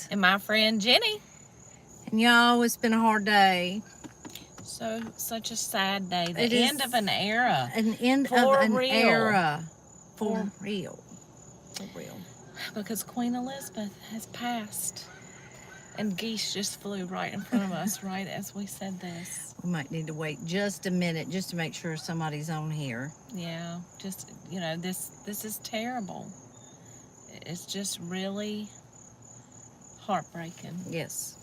And my friend Jenny. And y'all, it's been a hard day. Such a sad day. The It end is of an era. An end For of an real. era. For real. For real. Because Queen Elizabeth has passed. And geese just flew right in front of us right as we said this. We might need to wait just a minute just to make sure somebody's on here. Yeah, just, this is terrible. It's just really heartbreaking. Yes.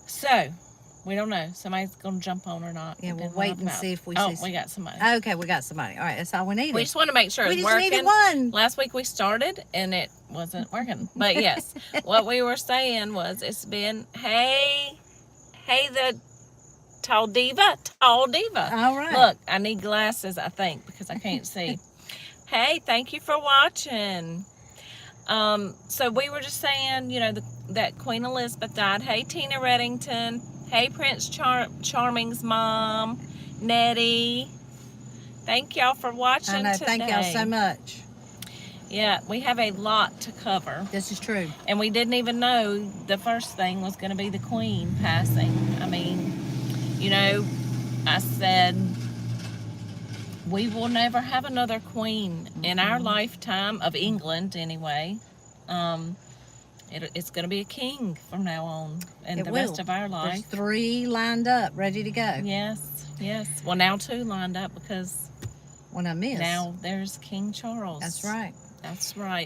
So, we don't know. Somebody's going to jump on or not. Yeah, we'll wait and see if we see. see. We got somebody. Okay, we got somebody. All right, that's all we needed. We just want to make sure we it's just working. Needed one. Last week we started and it wasn't working. But yes, what we were saying was it's been, hey, the tall diva. All right. Look, I need glasses, I think, because I can't see. Hey, thank you for watching. So we were just saying, that Queen Elizabeth died. Hey, Tina Reddington. Hey, Prince Charming's mom, Nettie. Thank y'all for watching today. Thank y'all so much. Yeah, we have a lot to cover. This is true. And we didn't even know the first thing was going to be the Queen passing. I mean, I said, we will never have another queen in our lifetime, of England anyway. It's going to be a king from now on and rest of our life. There's 3 lined up, ready to go. Yes. Well, now 2 lined up because when I miss. Now there's King Charles. That's right.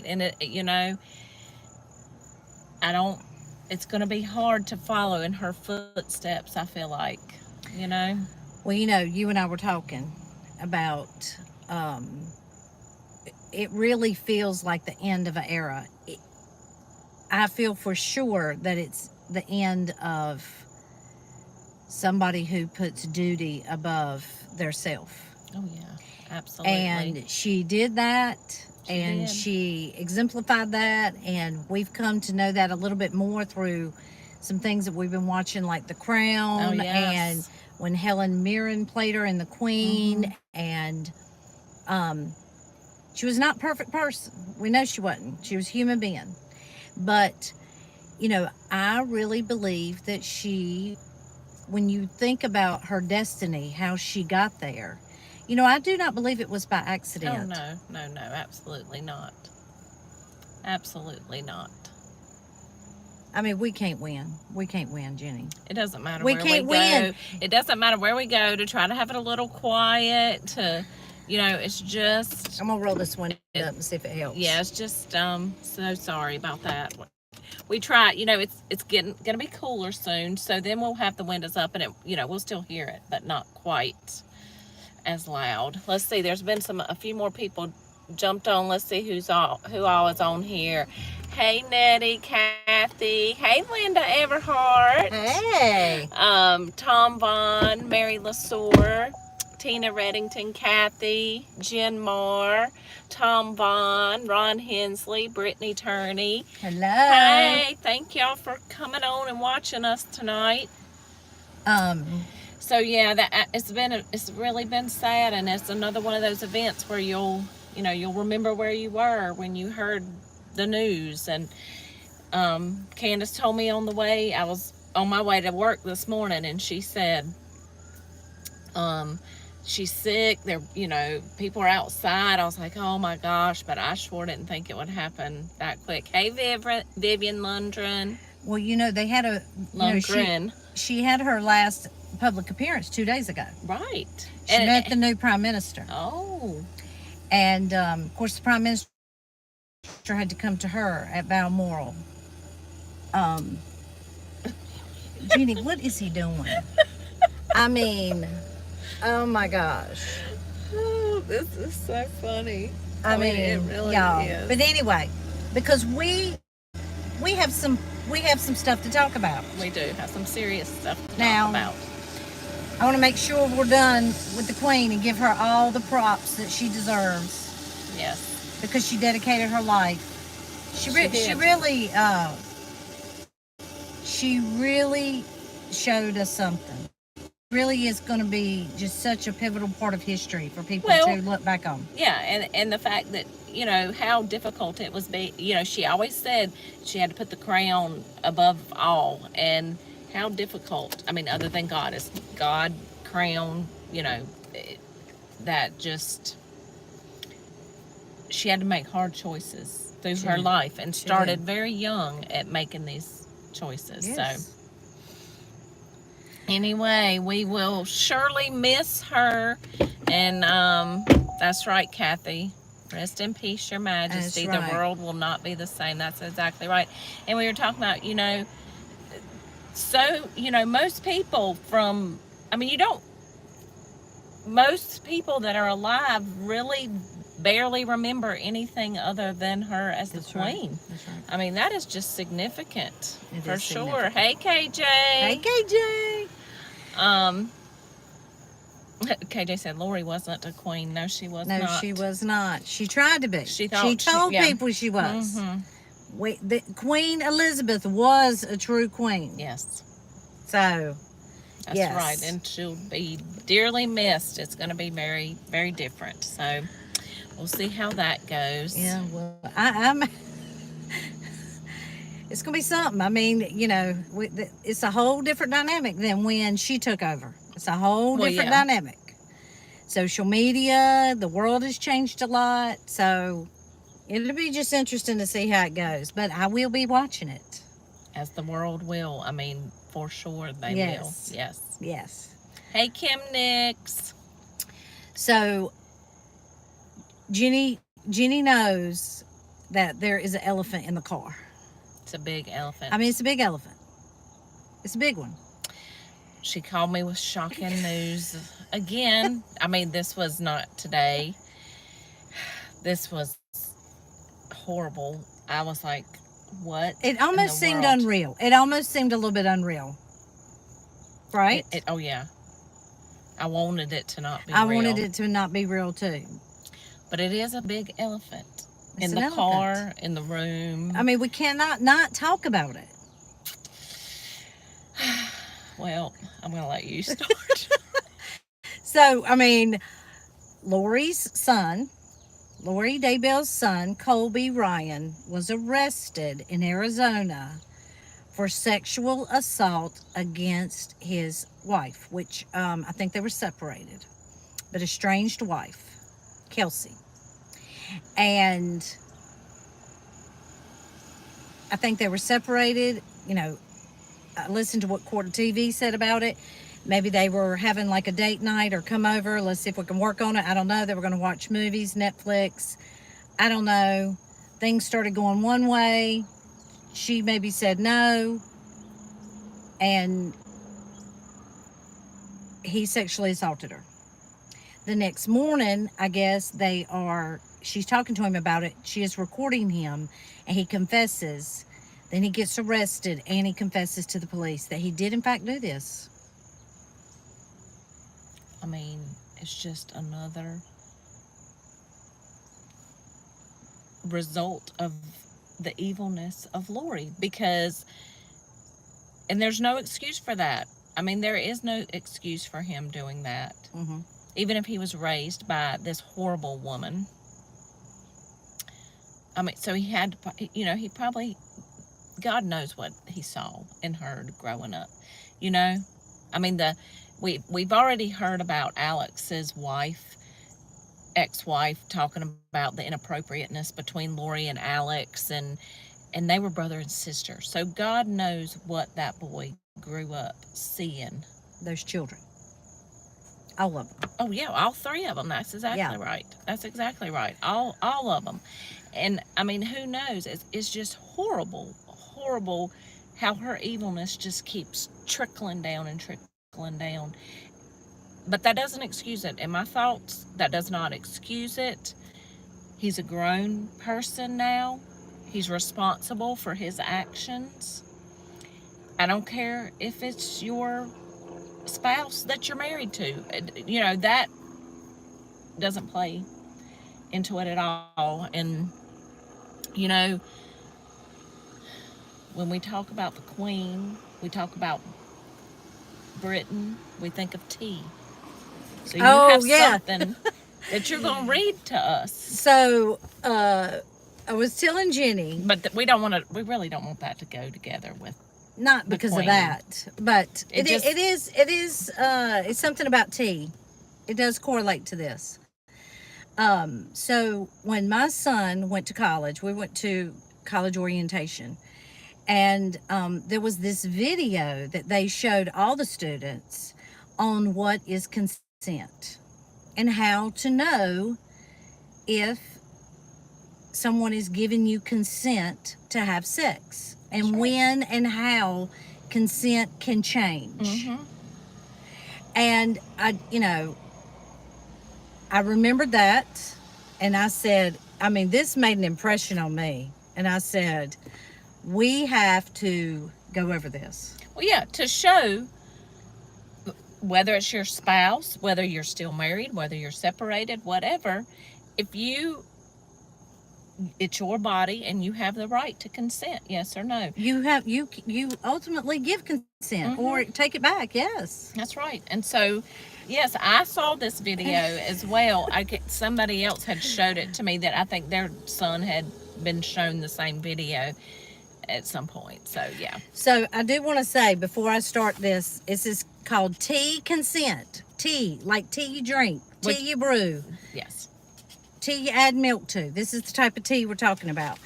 And it's going to be hard to follow in her footsteps, I feel like, Well, you and I were talking about, it really feels like the end of an era. I feel for sure that it's the end of somebody who puts duty above their self. Oh, yeah, absolutely. And she did that. She exemplified that. And we've come to know that a little bit more through some things that we've been watching, like The Crown. Oh, yes. And when Helen Mirren played her in The Queen. And she was not a perfect person. We know she wasn't. She was a human being. But, I really believe that when you think about her destiny, how she got there, I do not believe it was by accident. Oh, no, absolutely not. Absolutely not. I mean, we can't win. We can't win, Jenny. It doesn't matter where we go. It doesn't matter where we go to try to have it a little quiet, it's just... I'm going to roll this one up and see if it helps. Yeah, it's just, so sorry about that. We try, it's going to be cooler soon, so then we'll have the windows up and we'll still hear it, but not quite as loud. Let's see, there's been a few more people jumped on. Let's see who all is on here. Hey, Nettie, Kathy. Hey, Linda Everhart. Hey. Tom Vaughn, Mary LaSour, Tina Reddington, Kathy, Jen Marr, Tom Vaughn, Ron Hensley, Brittany Turney. Hello. Hey, thank y'all for coming on and watching us tonight. So yeah, it's really been sad, and it's another one of those events where you'll remember where you were when you heard the news. And Candace told me on the way, I was on my way to work this morning, and she said, she's sick. People are outside. I was like, oh my gosh, but I sure didn't think it would happen that quick. Hey, Vivian Lundgren. Well, they had Lundgren. She had her last public appearance 2 days ago. Right. She met the new prime minister. Oh. And, of course, the prime minister had to come to her at Balmoral. Jeannie, what is he doing? I mean, oh my gosh. Oh, this is so funny. I mean, it really is. But anyway, because we have some stuff to talk about. We do have some serious stuff to talk about. I want to make sure we're done with the Queen and give her all the props that she deserves. Yes. Because she dedicated her life. She really showed us something. It really is going to be just such a pivotal part of history for people to look back on. Yeah, and the fact that, you know, how difficult it was. You know, she always said she had to put the crown above all, and how difficult. I mean, other than God, is God crown. You know, that just she had to make hard choices through her life, and started very young at making these choices. Yes. So anyway, we will surely miss her, and that's right, Kathy. Rest in peace, Your Majesty. That's right. The world will not be the same. That's exactly right. And we were talking about, you know, so, you know, most people from, I mean, you don't, most people that are alive really barely remember anything other than her as the queen. Right. That's right. I mean, that is just significant for sure. Significant. Hey, KJ. Hey, KJ. KJ said Lori wasn't a queen. No, she was No, not. she was not. She tried to be. She thought she told yeah. people she was. Mm-hmm. Queen Elizabeth was a true queen. Yes. So, that's yes. right. And she'll be dearly missed. It's going to be very, very different. So, we'll see how that goes. Yeah, well, I'm it's going to be something. I mean, you know, it's a whole different dynamic than when she took over. It's a whole different dynamic. Social media, the world has changed a lot. So, it'll be just interesting to see how it goes. But I will be watching it. As the world will. I mean, for sure they will. Yes. Yes. Hey, Kim Nix. So, Jenny knows that there is an elephant in the car. It's a big elephant. I mean, it's a big elephant. It's a big one. She called me with shocking news again. I mean, this was not today. This was horrible. I was like, what? It almost seemed unreal. It almost seemed a little bit unreal. Right? Oh, yeah. I wanted it to not be real. I wanted it to not be real, too. But it is a big elephant. It's in the car, in the room. I mean, we cannot not talk about it. Well, I'm going to let you start. So, I mean, Lori Daybell's son, Colby Ryan, was arrested in Arizona for sexual assault against his wife, which I think they were separated, but estranged wife, Kelsey. And I think they were separated. You know, I listened to what Court TV said about it. Maybe they were having like a date night or come over. Let's see if we can work on it. I don't know. They were going to watch movies, Netflix. I don't know. Things started going one way. She maybe said no. And he sexually assaulted her. The next morning, I guess she's talking to him about it. She is recording him, and he confesses. Then he gets arrested, and he confesses to the police that he did, in fact, do this. I mean, it's just another result of the evilness of Lori, because, and there's no excuse for that. I mean, there is no excuse for him doing that. Mm-hmm. Even if he was raised by this horrible woman. I mean, so he had to, you know, he probably, God knows what he saw and heard growing up, you know? I mean, we've already heard about Alex's ex-wife, talking about the inappropriateness between Lori and Alex, and they were brother and sister. So God knows what that boy grew up seeing. Those children. All of them. Oh, yeah, all three of them. That's exactly right. That's exactly right. All of them. And, I mean, who knows? It's just horrible how her evilness just keeps trickling down and trickling down. But that doesn't excuse it. In my thoughts, that does not excuse it. He's a grown person now. He's responsible for his actions. I don't care if it's your spouse that you're married to. You know, that doesn't play into it at all. And, you know, when we talk about the Queen, we talk about Britain, we think of tea. So you have something that you're going to read to us. So I was telling Jenny, But we don't want to. We really don't want that to go together with. not because of queen. that, but It just- it's something about tea. It does correlate to this. So when my son went to college, we went to college orientation, and there was this video that they showed all the students on what is consent and how to know if someone is giving you consent to have sex, and Sure. when and how consent can change. Mhm. And I remembered that, and I said, I mean, this made an impression on me. And I said, we have to go over this. Well, yeah, to show whether it's your spouse, whether you're still married, whether you're separated, whatever, if it's your body and you have the right to consent, yes or no. You ultimately give consent or take it back. Yes, That's right. And so, yes, I saw this video as well. Somebody else had showed it to me that I think their son had been shown the same video at some point. So, yeah. So I do want to say before I start this is called tea consent. Tea, like tea you drink, tea you brew, Yes. tea you add milk to. This is the type of tea we're talking about.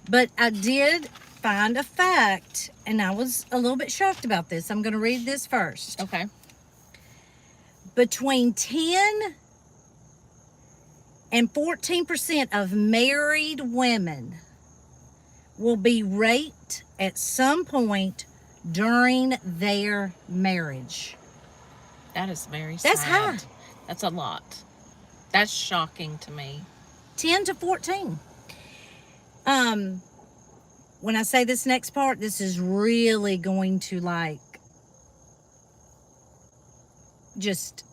But I did find a fact, and I was a little bit shocked about this. I'm going to read this first. Okay. Between 10 and 14% of married women will be raped at some point during their marriage. That is very That's sad. high. That's a lot. That's shocking to me. 10 to 14. When I say this next part, this is really going to just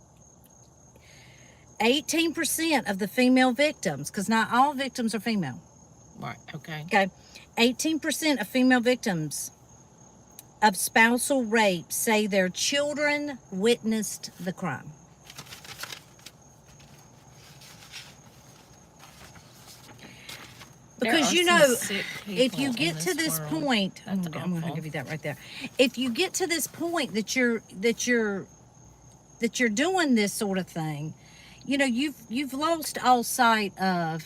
18% of the female victims, because not all victims are female. Right. Okay. Okay. 18% of female victims of spousal rape say their children witnessed the crime. Because if you get to this point, I'm going to give you that right there. If you get to this point that you're doing this sort of thing, you've lost all sight of,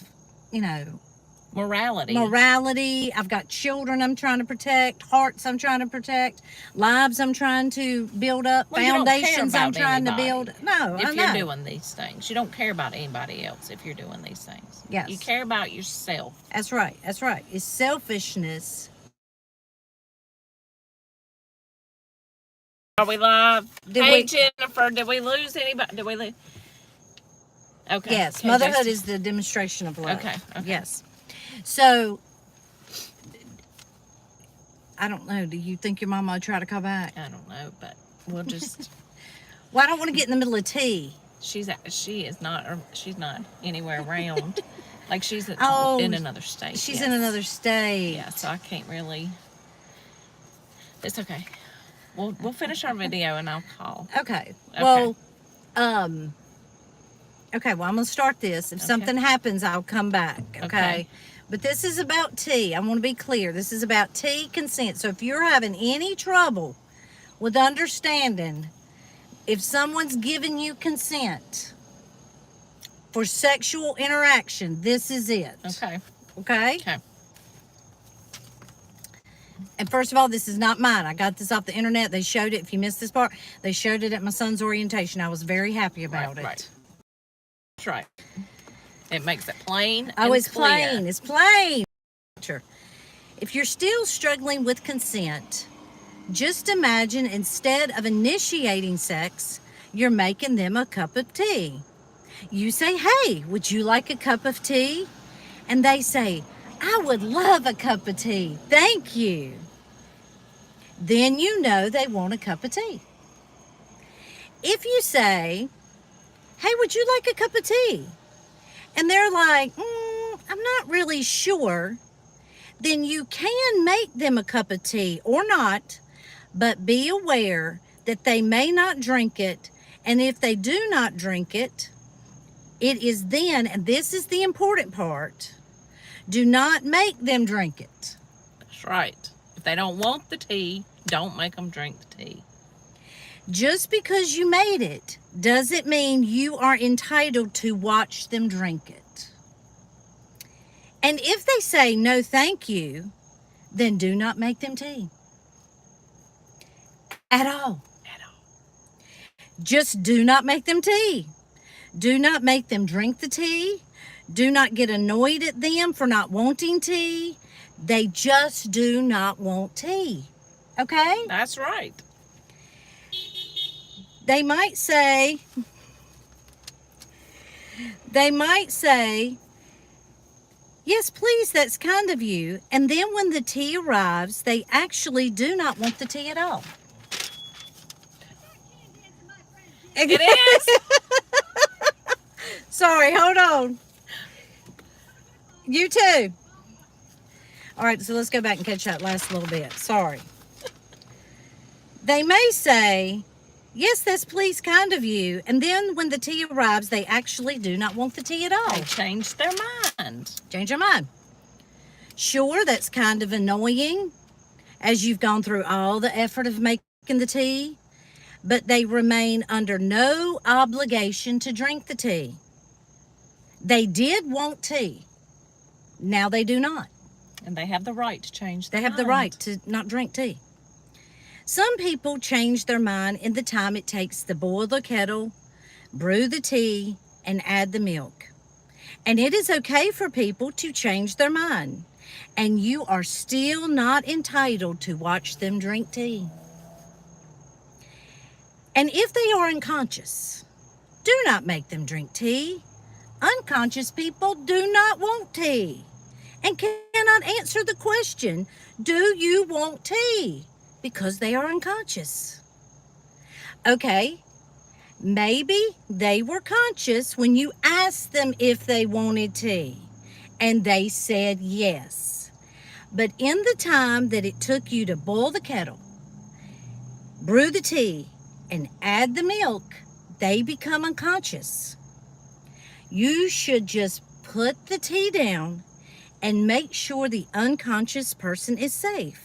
morality. I've got children I'm trying to protect, hearts I'm trying to protect, lives I'm trying to build up, foundations I'm trying to build. No, if you're doing these things, you don't care about anybody else. If you're doing these things, yes, you care about yourself. That's right. It's selfishness. Are we live? Jennifer, did we lose anybody? Did we lose? Okay. Yes, okay, motherhood Jason. is the demonstration of love. Okay. Yes. So, I don't know. Do you think your mama would try to call back? I don't know, but we'll just. Well, I don't want to get in the middle of tea. She is not anywhere around. Like she's in another state. She's in another state. Yeah, so I can't really. It's okay. We'll finish our video and I'll call. Okay. Well, okay. Well, I'm gonna start this. If something happens, I'll come back. Okay. But this is about tea. I want to be clear. This is about tea consent. So if you're having any trouble with understanding if someone's giving you consent for sexual interaction, this is it. Okay. Okay? Okay. And first of all, this is not mine. I got this off the internet. They showed it. If you missed this part, they showed it at my son's orientation. I was very happy about it. Right. That's right. It makes it plain. Oh, and it's clear. plain. It's plain. Sure. If you're still struggling with consent, just imagine instead of initiating sex, you're making them a cup of tea. You say, "Hey, would you like a cup of tea?" And they say, "I would love a cup of tea. Thank you." Then you know they want a cup of tea. If you say, "Hey, would you like a cup of tea?" And they're like, "I'm not really sure," then you can make them a cup of tea or not, but be aware that they may not drink it. And if they do not drink it, it is then, and this is the important part, Do not make them drink it. That's right. If they don't want the tea, don't make them drink the tea. Just because you made it doesn't mean you are entitled to watch them drink it. And if they say no thank you, then do not make them tea. At all. At all. Just do not make them tea. Do not make them drink the tea. Do not get annoyed at them for not wanting tea. They just do not want tea. Okay? That's right. They might say, yes, please, that's kind of you. And then when the tea arrives, they actually do not want the tea at all. It is. Sorry, hold on. You too. All right, so let's go back and catch that last little bit. Sorry. They may say, yes, that's please kind of you. And then when the tea arrives, they actually do not want the tea at all. They changed their mind. Change their mind. Sure, that's kind of annoying as you've gone through all the effort of making the tea, but they remain under no obligation to drink the tea. They did want tea. Now they do not. And they have the right to change their They have the right to not drink tea. Some people change their mind in the time it takes to boil the kettle, brew the tea, and add the milk. And it is okay for people to change their mind. And you are still not entitled to watch them drink tea. And if they are unconscious, do not make them drink tea. Unconscious people do not want tea and cannot answer the question, do you want tea? Because they are unconscious. Okay, maybe they were conscious when you asked them if they wanted tea and they said yes. But in the time that it took you to boil the kettle, brew the tea, and add the milk, they become unconscious. You should just put the tea down and make sure the unconscious person is safe.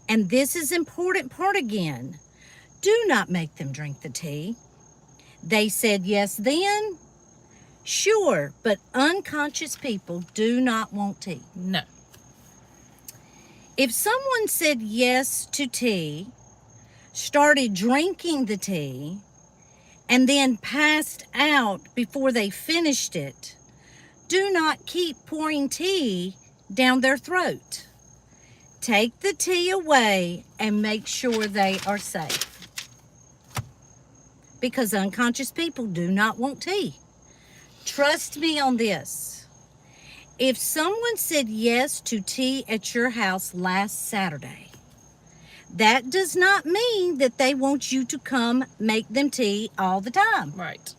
And this is important part again. Do not make them drink the tea. They said yes then? Sure, but unconscious people do not want tea. No. If someone said yes to tea, started drinking the tea, and then passed out before they finished it, do not keep pouring tea down their throat. Take the tea away and make sure they are safe. Because unconscious people do not want tea. Trust me on this. If someone said yes to tea at your house last Saturday, that does not mean that they want you to come make them tea all the time. Right.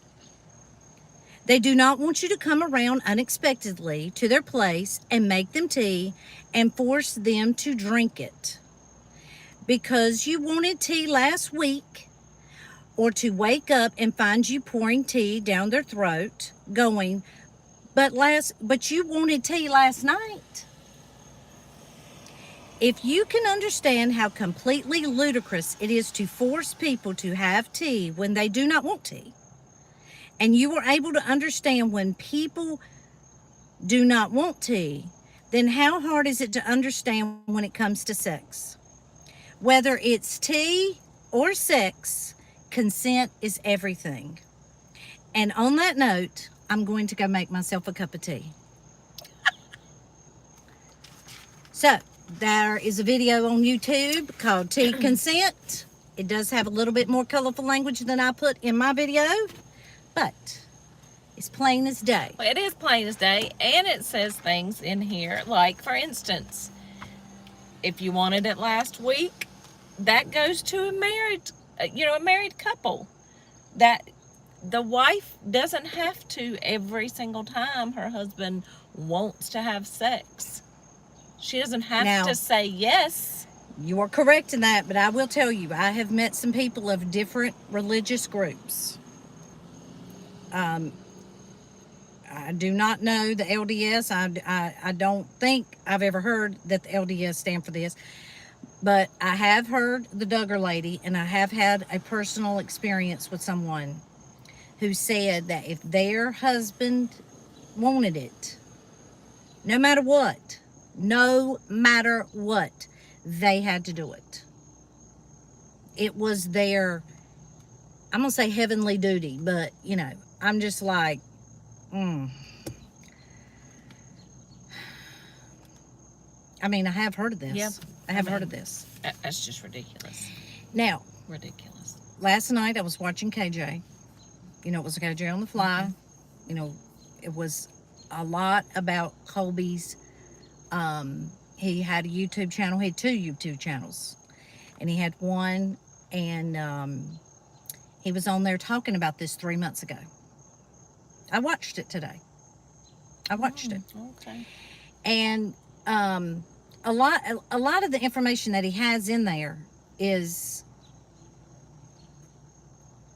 They do not want you to come around unexpectedly to their place and make them tea and force them to drink it. Because you wanted tea last week, or to wake up and find you pouring tea down their throat, going, but you wanted tea last night. If you can understand how completely ludicrous it is to force people to have tea when they do not want tea, and you are able to understand when people do not want tea, then how hard is it to understand when it comes to sex? Whether it's tea or sex, consent is everything. And on that note, I'm going to go make myself a cup of tea. So, there is a video on YouTube called Tea Consent. It does have a little bit more colorful language than I put in my video, but it's plain as day. Well, it is plain as day, and it says things in here, like, for instance, if you wanted it last week, that goes to a married couple. That the wife doesn't have to every single time her husband wants to have sex. She doesn't have to say yes. You are correct in that, but I will tell you, I have met some people of different religious groups. I do not know the LDS. I don't think I've ever heard that the LDS stand for this. But I have heard the Duggar lady, and I have had a personal experience with someone who said that if their husband wanted it, no matter what, no matter what, they had to do it. It was their, I'm going to say heavenly duty, but, I'm just like, I mean, I have heard of this. Yep. I have heard of this. That's just ridiculous. Now, Ridiculous. last night I was watching KJ. It was KJ on the Fly. It was a lot about Colby's. He had a YouTube channel. He had 2 YouTube channels. And he had one, and he was on there talking about this 3 months ago. I watched it today. I watched it. Okay. And a lot of the information that he has in there is,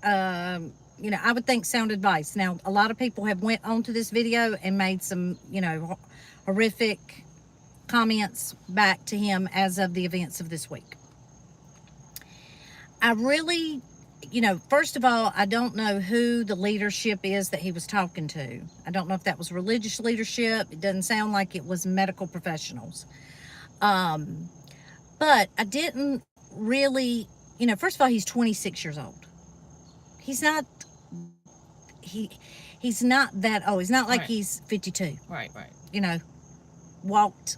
I would think sound advice. Now, a lot of people have went onto this video and made some, horrific comments back to him as of the events of this week. I really, first of all, I don't know who the leadership is that he was talking to. I don't know if that was religious leadership. It doesn't sound like it was medical professionals. But I didn't really, first of all, he's 26 years old. He's not that old. He's not like he's 52. Right. Walked.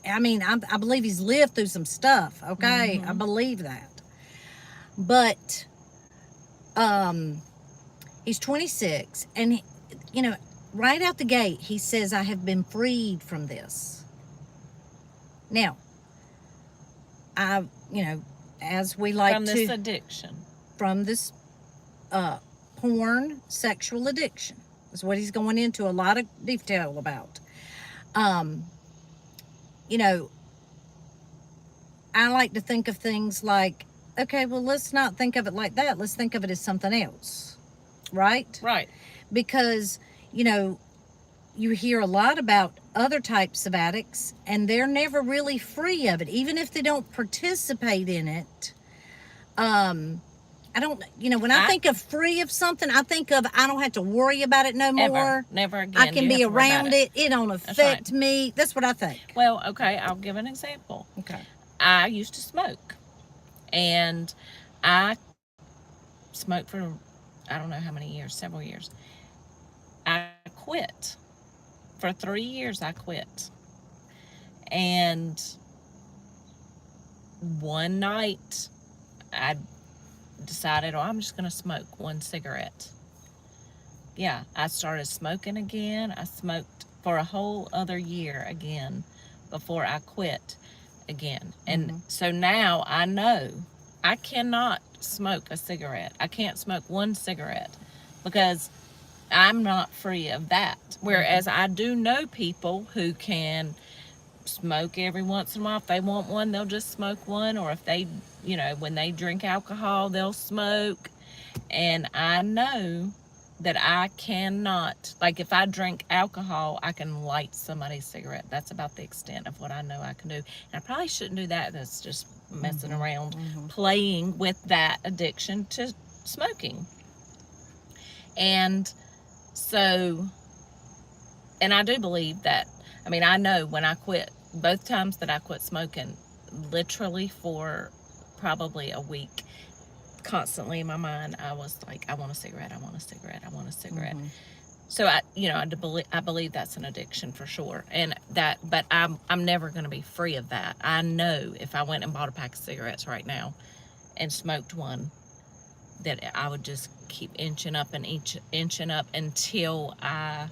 I believe he's lived through some stuff. Okay. I believe that. But, he's 26, and right out the gate, he says, I have been freed from this. Now, as we like from this addiction. From this porn sexual addiction is what he's going into a lot of detail about. I like to think of things like, okay, well, let's not think of it like that. Let's think of it as something else, right? Right. Because, you hear a lot about other types of addicts, and they're never really free of it, even if they don't participate in it. I don't, when I think of free of something, I think of I don't have to worry about it no more. Never again. I can be around it. It don't affect me. That's what I think. Well, okay, I'll give an example. Okay. I used to smoke, and I smoked for I don't know how many years, several years. I quit. For 3 years, I quit. And one night, I decided, I'm just going to smoke 1 cigarette. Yeah, I started smoking again. I smoked for a whole other year again before I quit again. And so now I know I cannot smoke a cigarette. I can't smoke 1 cigarette because I'm not free of that. Whereas I do know people who can smoke every once in a while. If they want one, they'll just smoke one. Or if they, when they drink alcohol, they'll smoke. And I know that I cannot, like if I drink alcohol, I can light somebody's cigarette. That's about the extent of what I know I can do. And I probably shouldn't do that. That's just messing around, playing with that addiction to smoking. And so, and I do believe that, I know when I quit, both times that I quit smoking, literally for probably a week, constantly in my mind, I was like, I want a cigarette, I want a cigarette, I want a cigarette. So I believe that's an addiction for sure. And that, but I'm never going to be free of that. I know if I went and bought a pack of cigarettes right now and smoked one, that I would just keep inching up and inching up until I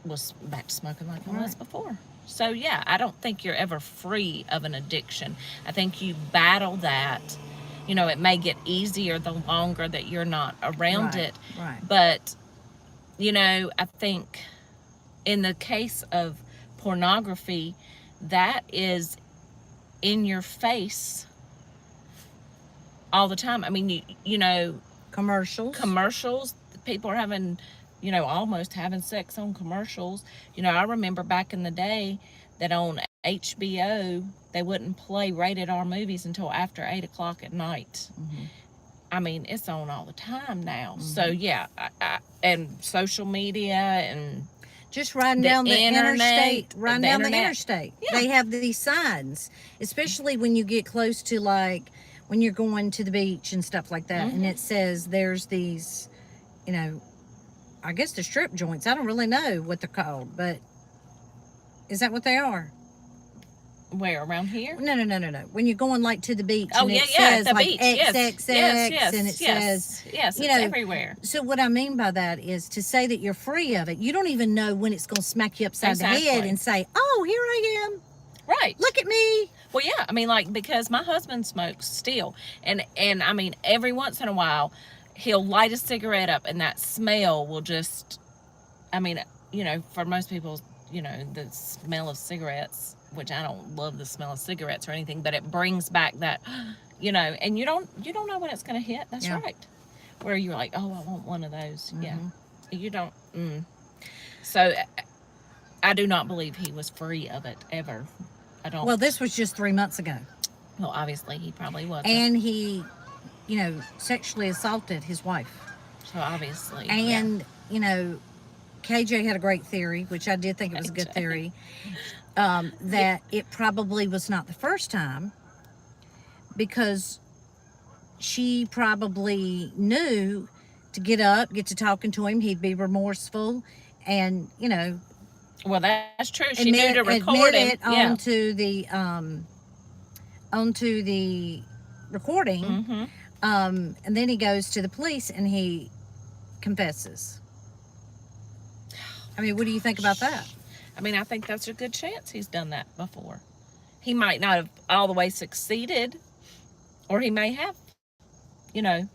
was back to smoking like I was before. So yeah, I don't think you're ever free of an addiction. I think you battle that. It may get easier the longer that you're not around it. Right. But, I think in the case of pornography, that is in your face all the time. Commercials. People are having almost having sex on commercials. I remember back in the day that on HBO, they wouldn't play rated R movies until after 8 o'clock at night. Mm-hmm. I mean, it's on all the time now. Mm-hmm. So, yeah, and social media and just riding down the interstate. Yeah. They have these signs, especially when you get close to, like, when you're going to the beach and stuff like that. Mm-hmm. And it says there's these, I guess they're strip joints. I don't really know what they're called, but is that what they are? Where, around here? No. When you're going, like, to the beach, and it says, like, beach. XXX, yes, and it says... Yes, it's everywhere. So what I mean by that is to say that you're free of it. You don't even know when it's going to smack you upside the head and say, oh, here I am. Right. Look at me. Well, yeah, I mean, like, because my husband smokes still, and I mean, every once in a while, he'll light a cigarette up, and that smell will just, I mean, for most people, the smell of cigarettes, which I don't love the smell of cigarettes or anything, but it brings back that, and you don't know when it's going to hit. That's right. Where you're like, oh, I want one of those. Mm-hmm. Yeah. You don't. So I do not believe he was free of it ever. I don't. Well, this was just 3 months ago. Well, obviously he probably was. And he, sexually assaulted his wife. So obviously. And, KJ had a great theory, which I did think it was a good theory, that it probably was not the first time, because she probably knew to get to talking to him, he'd be remorseful, and, Well, that's true. She knew to record it onto the recording, mm-hmm. And then he goes to the police and he confesses. I mean, what do you think about that? I mean, I think that's a good chance he's done that before. He might not have all the way succeeded, or he may have, in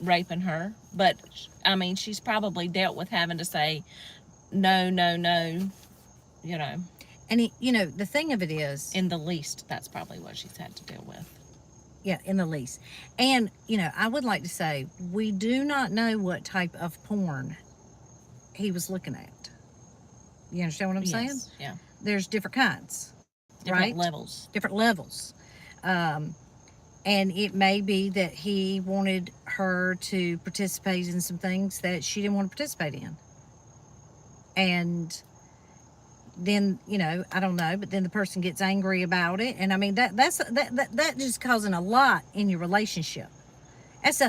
raping her. But, I mean, she's probably dealt with having to say, no. And, the thing of it is... in the least, that's probably what she's had to deal with. Yeah, in the least. And, I would like to say, we do not know what type of porn he was looking at. You understand what I'm saying? Yeah. There's different kinds, different right? Different levels. And it may be that he wanted her to participate in some things that she didn't want to participate in. And then, I don't know, but then the person gets angry about it. And I mean, that's just causing a lot in your relationship. That's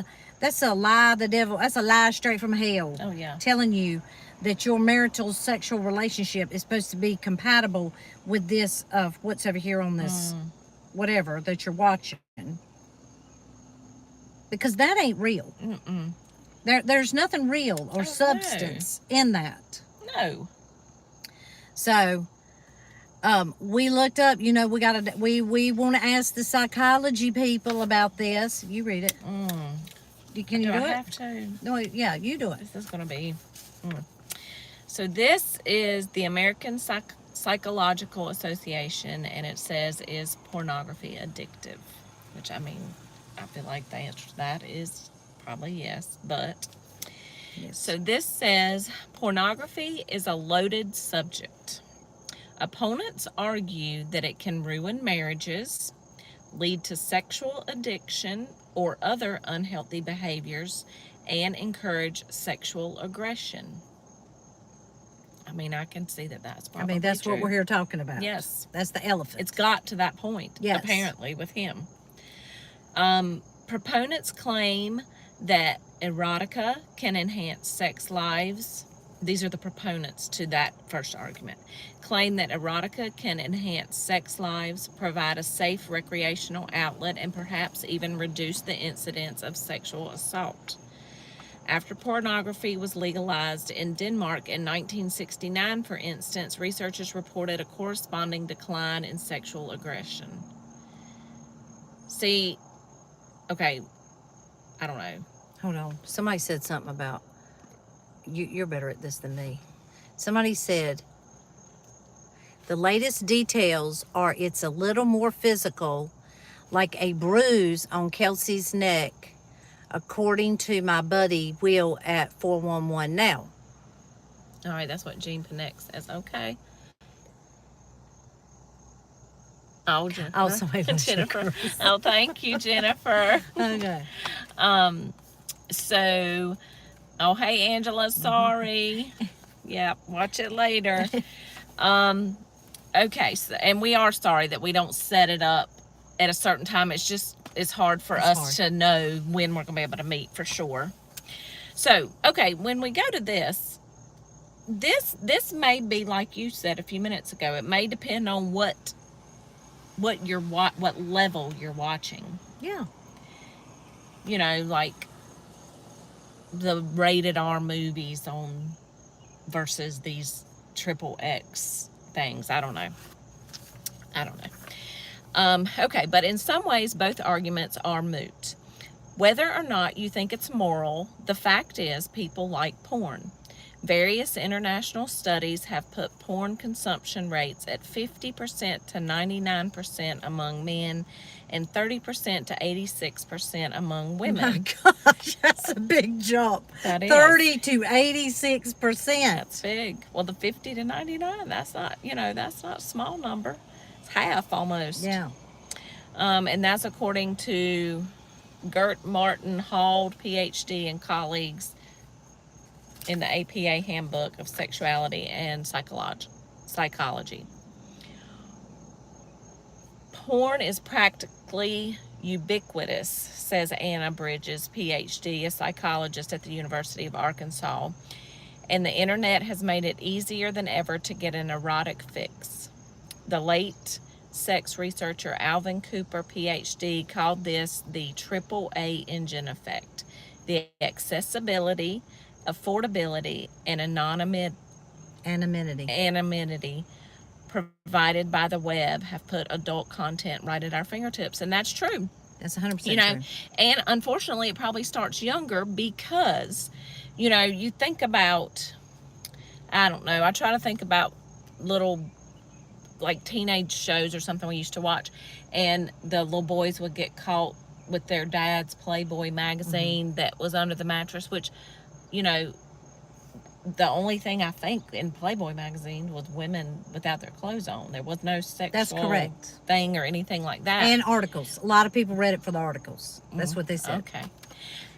a lie, that's a lie straight from hell. Oh, yeah. Telling you that your marital sexual relationship is supposed to be compatible with this of what's over here on this whatever that you're watching. Because that ain't real. Mm-mm. There's nothing real or substance in that. No. So, we looked up, we want to ask the psychology people about this. You read it. Can you do it? I have to? No, yeah, you do it. This is going to be... So this is the American Psychological Association, and it says, is pornography addictive? Which, I mean, I feel like the answer to that is probably yes, but... Yes. So this says, pornography is a loaded subject. Opponents argue that it can ruin marriages, lead to sexual addiction or other unhealthy behaviors, and encourage sexual aggression. I mean, I can see that that's probably that's true. What we're here talking about. Yes. That's the elephant. It's got to that point, yes. Apparently, with him. Proponents claim that erotica can enhance sex lives. These are the proponents to that first argument. Claim that erotica can enhance sex lives, provide a safe recreational outlet, and perhaps even reduce the incidence of sexual assault. After pornography was legalized in Denmark in 1969, for instance, researchers reported a corresponding decline in sexual aggression. See, okay, I don't know. Hold on. Somebody said something about, you're better at this than me. Somebody said, the latest details are it's a little more physical, like a bruise on Kelsey's neck according to my buddy Will at 411 now. All right, that's what Jean Panek says. Okay. Oh, Oh, Jennifer. somebody wants to Jennifer. curse. Oh, thank you, Jennifer. Okay. So, oh, hey, Angela, sorry. Yeah, watch it later. Okay, so, and we are sorry that we don't set it up at a certain time. It's hard for us to know when we're going to be able to meet for sure. So, okay, when we go to this may be, like you said a few minutes ago, it may depend on what level you're watching. Yeah. You know, like the rated R movies on versus these triple X things. I don't know. Okay, but in some ways, both arguments are moot. Whether or not you think it's moral, the fact is people like porn. Various international studies have put porn consumption rates at 50% to 99% among men and 30% to 86% among women. My gosh, that's a big jump. That is. 30 to 86%. That's big. Well, the 50 to 99, that's not a small number. It's half almost. Yeah. And that's according to Gert Martin Hald, PhD, and colleagues in the APA Handbook of Sexuality and Psychology. Porn is practically ubiquitous, says Anna Bridges, PhD, a psychologist at the University of Arkansas, and the internet has made it easier than ever to get an erotic fix. The late sex researcher Alvin Cooper, PhD, called this the AAA engine effect. The accessibility, affordability, and anonymity provided by the web have put adult content right at our fingertips. And that's true. That's 100% true. True. And unfortunately, it probably starts younger because, you think about, I don't know, I try to think about little, like, teenage shows or something we used to watch, and the little boys would get caught with their dad's Playboy magazine that was under the mattress, which, the only thing I think in Playboy magazine was women without their clothes on. There was no sexual thing or anything like that. And articles. A lot of people read it for the articles. That's what they said. Okay.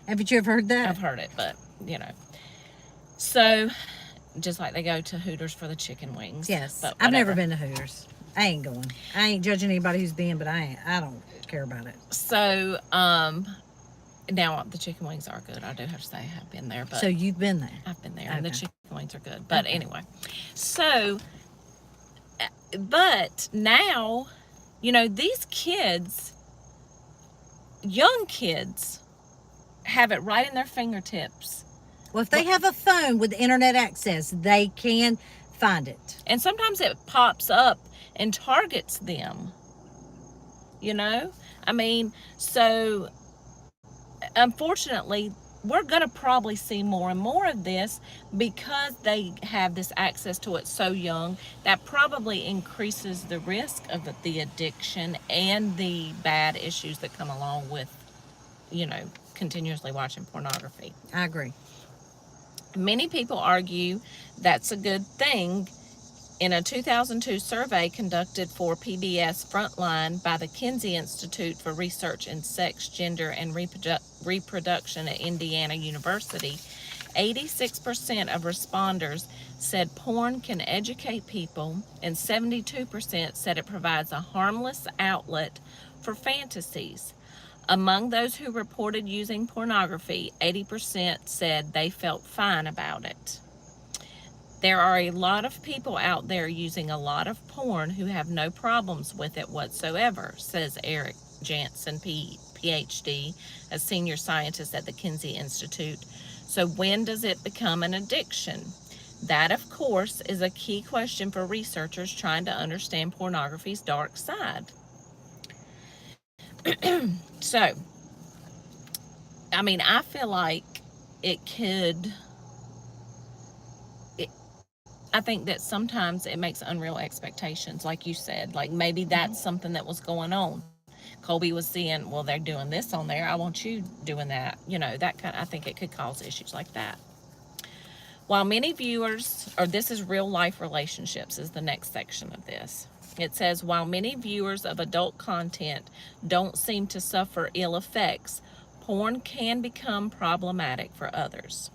Haven't you ever heard that? I've heard it, but, So, just like they go to Hooters for the chicken wings. Yes. But I've never been to Hooters. I ain't going. I ain't judging anybody who's been, but I don't care about it. So, now the chicken wings are good. I do have to say I have been there. But so you've been there? I've been there, and the chicken wings are good. But anyway, so, but now, these kids, young kids, have it right in their fingertips. Well, if they have a phone with internet access, they can find it. And sometimes it pops up and targets them. So unfortunately, we're going to probably see more and more of this because they have this access to it so young. That probably increases the risk of the addiction and the bad issues that come along with, continuously watching pornography. I agree. Many people argue that's a good thing. In a 2002 survey conducted for PBS Frontline by the Kinsey Institute for Research in Sex, Gender, and Reproduction at Indiana University, 86% of responders said porn can educate people, and 72% said it provides a harmless outlet for fantasies. Among those who reported using pornography, 80% said they felt fine about it. There are a lot of people out there using a lot of porn who have no problems with it whatsoever, says Eric Jansen, PhD, a senior scientist at the Kinsey Institute. So when does it become an addiction? That, of course, is a key question for researchers trying to understand pornography's dark side. So, I feel like it could... I think that sometimes it makes unreal expectations, like you said. Like maybe that's something that was going on. Colby was seeing, well, they're doing this on there, I want you doing that. That kind of, I think it could cause issues like that. While many viewers, or this is real life relationships, is the next section of this. It says, while many viewers of adult content don't seem to suffer ill effects, porn can become problematic for others.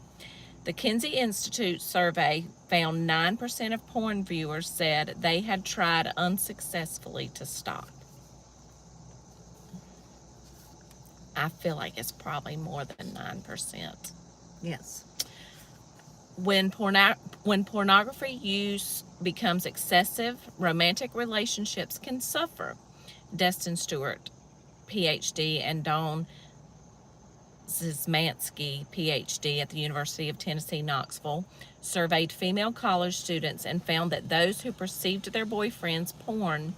The Kinsey Institute survey found 9% of porn viewers said they had tried unsuccessfully to stop. I feel like it's probably more than 9%. Yes. When pornography use becomes excessive, romantic relationships can suffer. Destin Stewart, PhD, and Dawn Zismansky, PhD, at the University of Tennessee, Knoxville, surveyed female college students and found that those who perceived their boyfriend's porn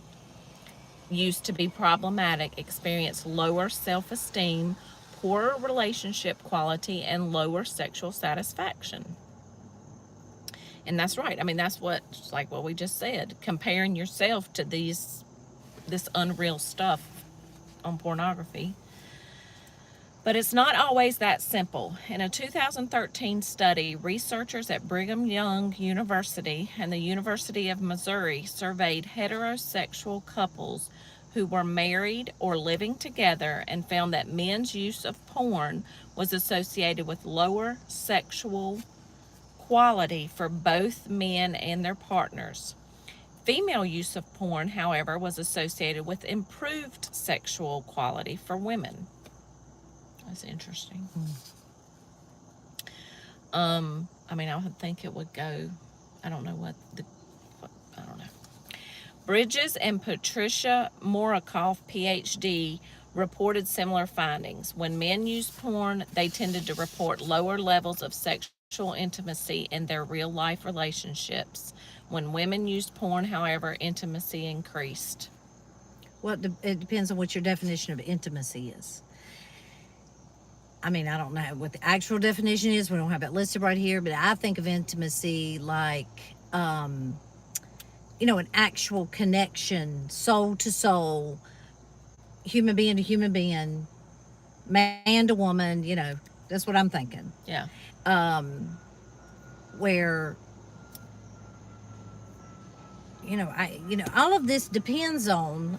use to be problematic experienced lower self-esteem, poorer relationship quality, and lower sexual satisfaction. And that's right. I mean, that's like what we just said, comparing yourself to this unreal stuff on pornography. But it's not always that simple. In a 2013 study, researchers at Brigham Young University and the University of Missouri surveyed heterosexual couples who were married or living together and found that men's use of porn was associated with lower sexual quality for both men and their partners. Female use of porn, however, was associated with improved sexual quality for women. That's interesting. I mean, I would think it would go, I don't know I don't know. Bridges and Patricia Morikoff, PhD, reported similar findings. When men used porn, they tended to report lower levels of sexual intimacy in their real-life relationships. When women used porn, however, intimacy increased. Well, it depends on what your definition of intimacy is. I mean, I don't know what the actual definition is. We don't have it listed right here, but I think of intimacy like, an actual connection, soul to soul, human being to human being, man to woman. That's what I'm thinking. Yeah. Where, all of this depends on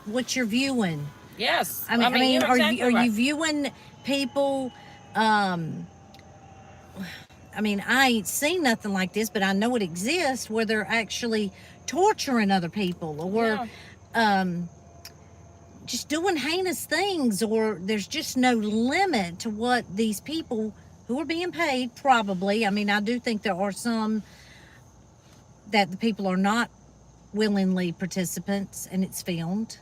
what you're viewing. Yes. I mean, you're exactly are right. you viewing people? I ain't seen nothing like this, but I know it exists where they're actually torturing other people, or just doing heinous things, or there's just no limit to what these people who are being paid, probably. I mean, I do think there are some that the people are not willingly participants, and it's filmed.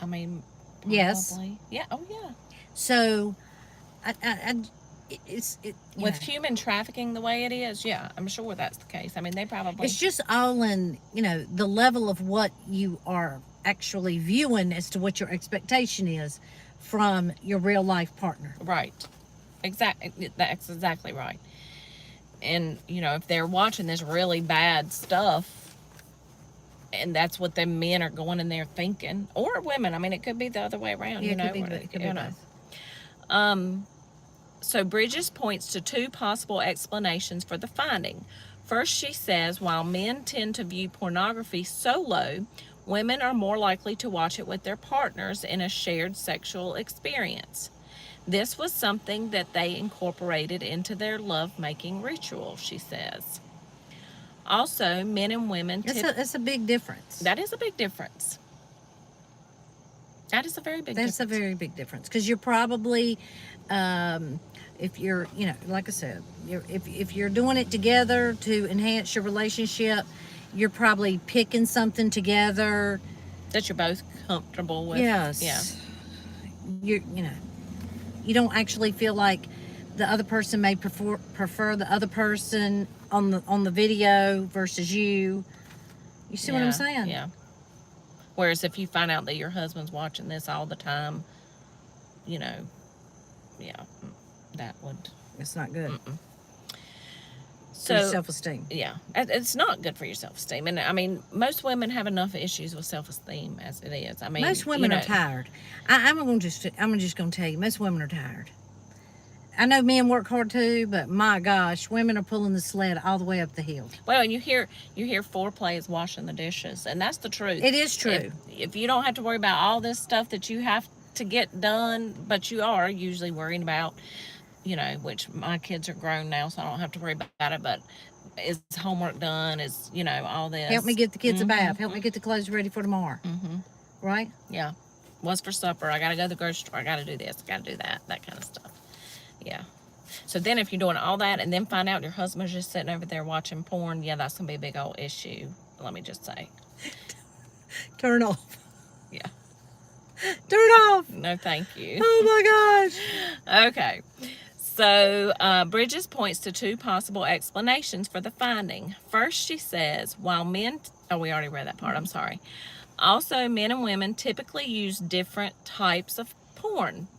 I mean, probably. Yes. Yeah. Oh, yeah. So, with human trafficking the way it is, yeah, I'm sure that's the case. I mean, they probably. It's just all in, the level of what you are actually viewing as to what your expectation is from your real life partner. Right. Exactly. That's exactly right. And, if they're watching this really bad stuff, and that's what the men are going in there thinking, or women. I mean, it could be the other way around. It could be both. So Bridges points to two possible explanations for the finding. First, she says, while men tend to view pornography solo, women are more likely to watch it with their partners in a shared sexual experience. This was something that they incorporated into their love-making ritual, she says. Also, men and women... That's a big difference. That is a big difference. That is a very big difference. That's a very big difference. Because you're probably, if you're, like I said, if you're doing it together to enhance your relationship, you're probably picking something together. That you're both comfortable with. Yes. Yeah. You don't actually feel like the other person may prefer the other person on the video versus you. You see what I'm saying? Yeah. Whereas if you find out that your husband's watching this all the time, that would... It's not good. for your So, self-esteem. yeah, it's not good for your self-esteem. And I mean, most women have enough issues with self-esteem as it is. I mean, Most women are tired. I'm just gonna tell you, most women are tired. I know men work hard too, but my gosh, women are pulling the sled all the way up the hill. Well, and you hear foreplay is washing the dishes, and that's the truth. It is true. If you don't have to worry about all this stuff that you have to get done, but you are usually worrying about, which my kids are grown now, so I don't have to worry about it. But is homework done? Is all this? Help me get the kids a bath. Help me get the clothes ready for tomorrow. Right? Yeah. What's for supper? I gotta go to the grocery store. I gotta do this. I gotta do that. That kind of stuff. Yeah. So then if you're doing all that and then find out your husband's just sitting over there watching porn, yeah, that's going to be a big old issue. Let me just say. Turn off. Yeah. Turn off. No, thank you. Oh my gosh. Okay. So Bridges points to two possible explanations for the finding. First, she says, while men... Oh, we already read that part. I'm sorry. Also, men and women typically use different types of porn.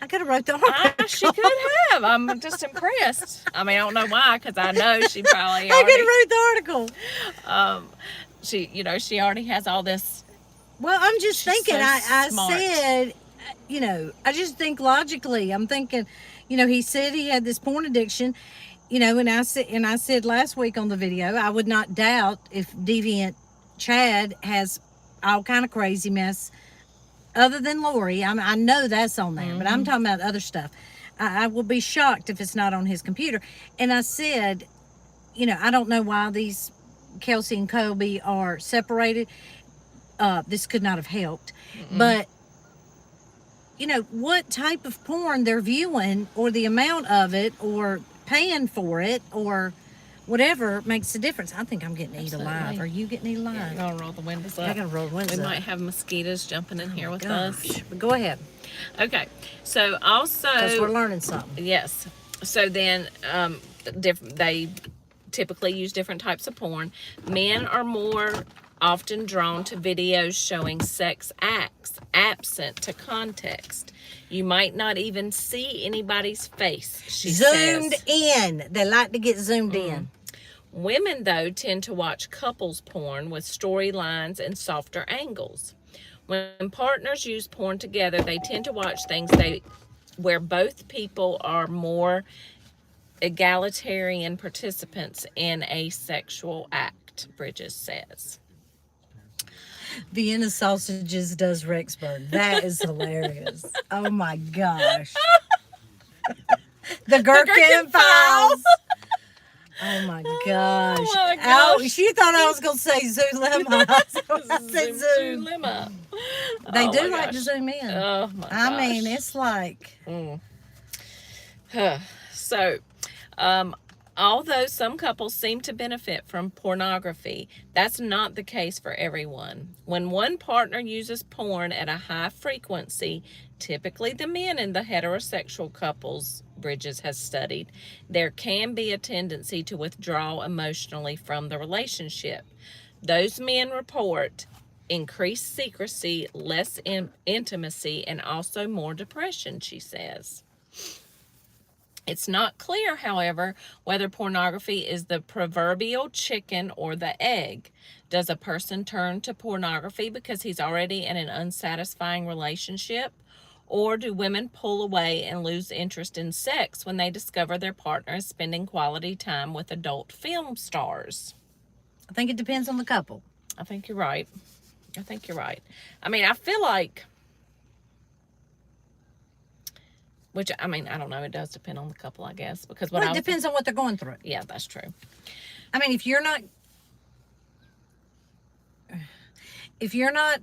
I could have wrote the article. She could have. I'm just impressed. I mean, I don't know why, because I know she probably already... I could have wrote the article. She already has all this. Well, I'm just thinking, so I smart. said, I just think logically. I'm thinking, he said he had this porn addiction, and I said last week on the video, I would not doubt if Deviant Chad has all kind of crazy mess. Other than Lori, I know that's on there, but I'm talking about other stuff. I will be shocked if it's not on his computer. And I said, I don't know why these Kelsey and Colby are separated. This could not have helped. But, what type of porn they're viewing, or the amount of it, or paying for it, or whatever makes a difference. I think I'm getting eaten alive. Are you getting eaten alive? Yeah, I'm gonna roll the windows up. I gotta roll the windows We up. might have mosquitoes jumping in here with us. But go ahead. Okay. So also, Because we're learning something. yes. So then, they typically use different types of porn. Men are more often drawn to videos showing sex acts absent to context. You might not even see anybody's face, she Zoomed says. in. They like to get zoomed in. Women, though, tend to watch couples porn with storylines and softer angles. When partners use porn together, they tend to watch things where both people are more egalitarian participants in a sexual act, Bridges says. Vienna Sausages does Rexburg. That is hilarious. Oh my gosh. The Gherkin Files. Oh my gosh. Oh my gosh. Oh, she thought I was going to say Zulema. I said Zoom. Zulema. They Oh do my like to gosh. zoom in. Oh my I mean, gosh. it's like... So, although some couples seem to benefit from pornography, that's not the case for everyone. When one partner uses porn at a high frequency, typically the men in the heterosexual couples Bridges has studied, there can be a tendency to withdraw emotionally from the relationship. Those men report increased secrecy, less intimacy, and also more depression, she says. It's not clear, however, whether pornography is the proverbial chicken or the egg. Does a person turn to pornography because he's already in an unsatisfying relationship? Or do women pull away and lose interest in sex when they discover their partner is spending quality time with adult film stars? I think it depends on the couple. I think you're right. I mean, I feel like... Which, I mean, I don't know. It does depend on the couple, I guess. Because Well, it depends on what they're going through. Yeah, that's true. I mean, if you're not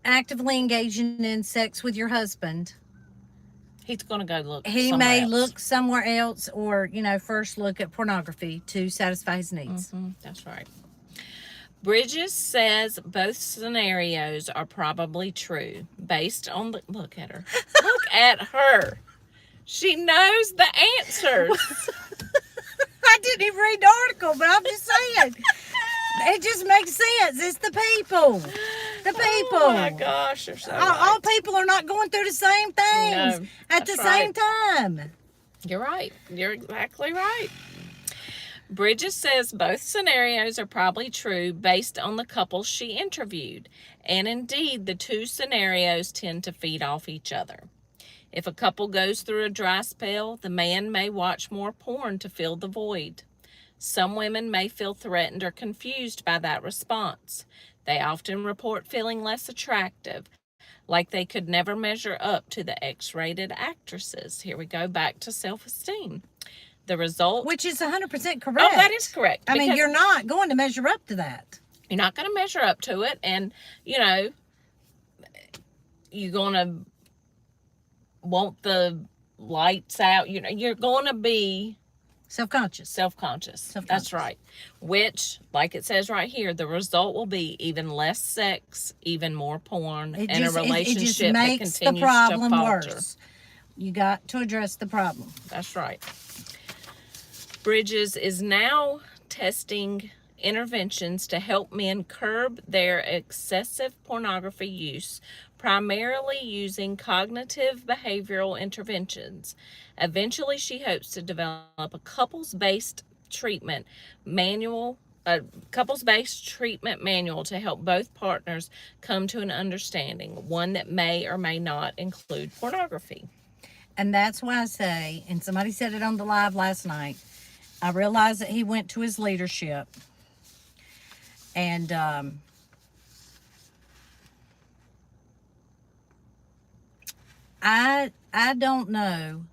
actively engaging in sex with your husband, He's going to go look he somewhere may else. look somewhere else, or first look at pornography to satisfy his needs. That's right. Bridges says both scenarios are probably true based on the... Look at her. Look at her. She knows the answers. I didn't even read the article, but I'm just saying. It just makes sense. It's the people. The people. Oh my gosh, you're so all right. people are not going through the same things No, at the that's same right. time. You're right. You're exactly right. Bridges says both scenarios are probably true based on the couples she interviewed, and indeed, the two scenarios tend to feed off each other. If a couple goes through a dry spell, the man may watch more porn to fill the void. Some women may feel threatened or confused by that response. They often report feeling less attractive, like they could never measure up to the X-rated actresses. Here we go back to self-esteem. The result, Which is 100% correct. oh, that is correct. I mean, you're not going to measure up to that. You're not going to measure up to it, and you're going to want the lights out. You're going to be self-conscious. That's right. Which, like it says right here, the result will be even less sex, even more porn, and a relationship that continues to falter. The problem worse. You got to address the problem. That's right. Bridges is now testing interventions to help men curb their excessive pornography use, primarily using cognitive behavioral interventions. Eventually, she hopes to develop a couples-based treatment manual to help both partners come to an understanding, one that may or may not include pornography. And that's why I say, and somebody said it on the live last night, I realized that he went to his leadership, and I don't know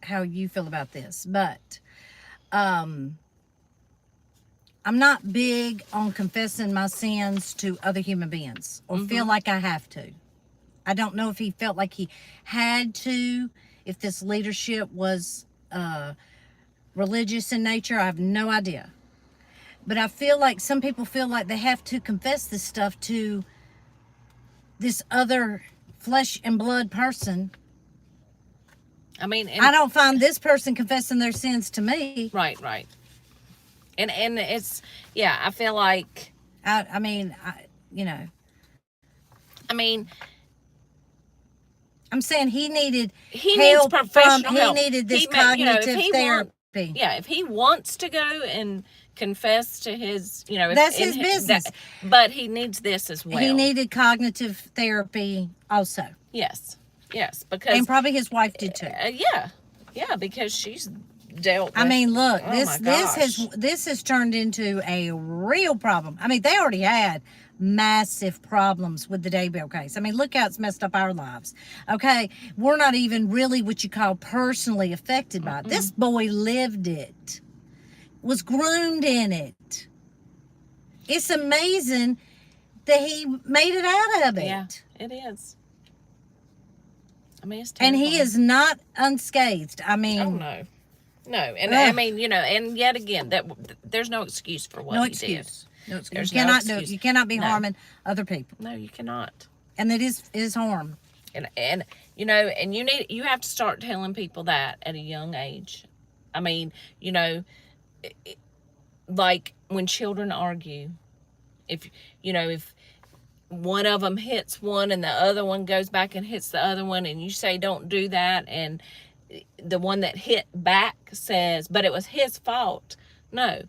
how you feel about this, but I'm not big on confessing my sins to other human beings or feel like I have to. I don't know if he felt like he had to, if this leadership was religious in nature. I have no idea. But I feel like some people feel like they have to confess this stuff to this other flesh and blood person. I mean, I don't find this person confessing their sins to me. Right. And it's, yeah, I feel like... I mean, I'm saying he needed needs professional help. He needed this cognitive therapy. If he wants to go and confess to his, that's his business. But he needs this as well. He needed cognitive therapy also. Yes, because... And probably his wife did too. Yeah, because she's dealt with... I mean, look, this has turned into a real problem. I mean, they already had massive problems with the Daybell case. I mean, look how it's messed up our lives. Okay, we're not even really what you call personally affected by it. This boy lived it, was groomed in it. It's amazing that he made it out of it. Yeah, it is. I mean, it's terrible. And he is not unscathed. I mean, oh no, and I mean, and yet again, that there's no excuse for what he did. No excuse. You cannot do it. You cannot be harming other people. No, you cannot. And it is harm. And you have to start telling people that at a young age. I mean, like when children argue, if one of them hits one and the other one goes back and hits the other one, and you say don't do that, and the one that hit back says, but it was his fault. No.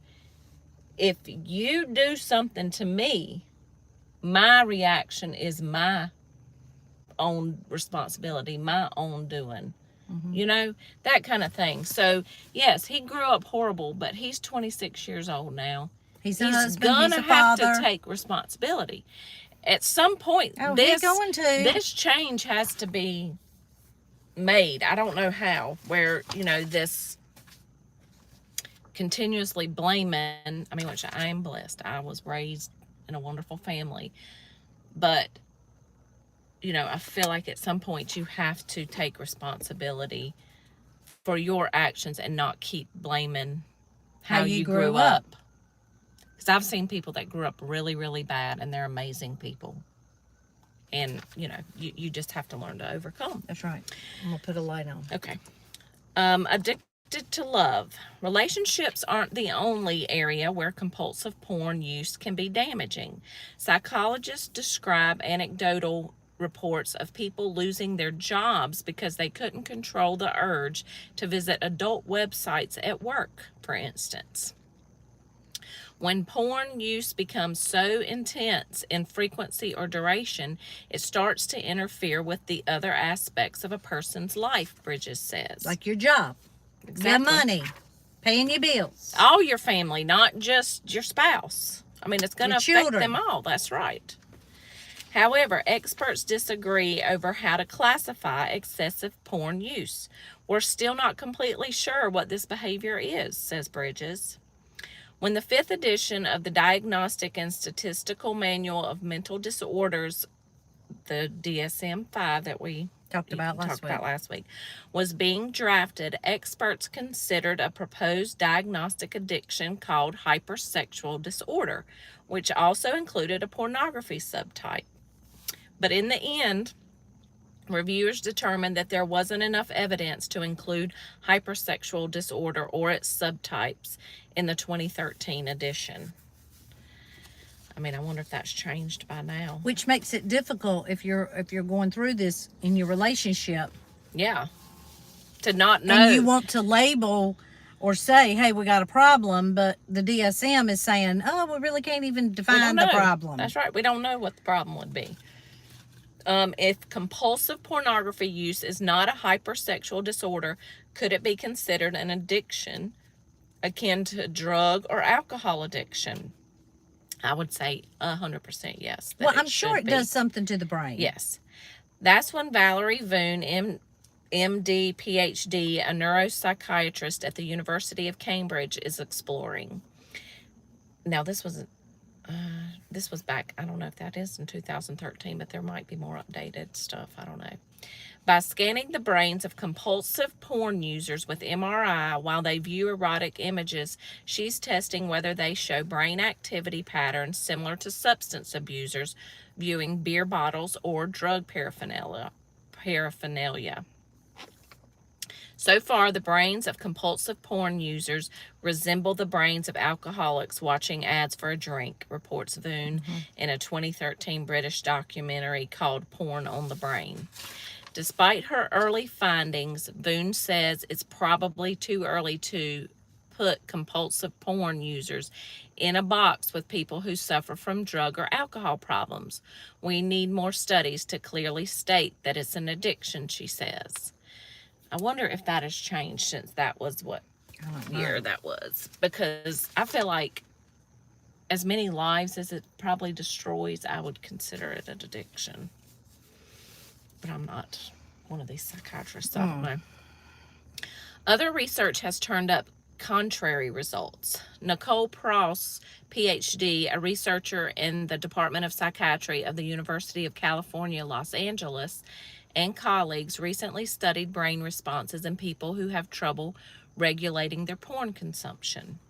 If you do something to me, my reaction is my own responsibility, my own doing. That kind of thing. So, yes, he grew up horrible, but he's 26 years old now. He's a husband, gonna he's a have father. to take responsibility. At some point, this change has to be made. I don't know how, where, this continuously blaming, which I am blessed. I was raised in a wonderful family. But, I feel like at some point you have to take responsibility for your actions and not keep blaming how you grew up. Because I've seen people that grew up really, really bad, and they're amazing people. And, you just have to learn to overcome. That's right. I'm going to put a light on. Okay. Addicted to love. Relationships aren't the only area where compulsive porn use can be damaging. Psychologists describe anecdotal reports of people losing their jobs because they couldn't control the urge to visit adult websites at work, for instance. When porn use becomes so intense in frequency or duration, it starts to interfere with the other aspects of a person's life, Bridges says. Like your job, your money, paying your bills. All your family, not just your spouse. I mean, it's going to affect them all. That's right. However, experts disagree over how to classify excessive porn use. We're still not completely sure what this behavior is, says Bridges. When the 5th edition of the Diagnostic and Statistical Manual of Mental Disorders, the DSM-5 that we talked about last week, was being drafted, experts considered a proposed diagnostic addiction called hypersexual disorder, which also included a pornography subtype. But in the end, reviewers determined that there wasn't enough evidence to include hypersexual disorder or its subtypes in the 2013 edition. I mean, I wonder if that's changed by now. Which makes it difficult if you're going through this in your relationship. Yeah. To not know. And you want to label or say, hey, we got a problem, but the DSM is saying, oh, we really can't even define the problem. That's right. We don't know what the problem would be. If compulsive pornography use is not a hypersexual disorder, could it be considered an addiction akin to drug or alcohol addiction? I would say 100% yes. Well, I'm sure it does something to the brain. Yes. That's when Valerie Voon, MD, PhD, a neuropsychiatrist at the University of Cambridge, is exploring. Now, this was back, I don't know if that is in 2013, but there might be more updated stuff. I don't know. By scanning the brains of compulsive porn users with MRI while they view erotic images, she's testing whether they show brain activity patterns similar to substance abusers viewing beer bottles or drug paraphernalia. So far, the brains of compulsive porn users resemble the brains of alcoholics watching ads for a drink, reports Voon in a 2013 British documentary called Porn on the Brain. Despite her early findings, Voon says it's probably too early to put compulsive porn users in a box with people who suffer from drug or alcohol problems. We need more studies to clearly state that it's an addiction, she says. I wonder if that has changed since that was what year that was. Because I feel like as many lives as it probably destroys, I would consider it an addiction. But I'm not one of these psychiatrists. I don't know. Other research has turned up contrary results. Nicole Pross, PhD, a researcher in the Department of Psychiatry of the University of California, Los Angeles, and colleagues recently studied brain responses in people who have trouble regulating their porn consumption.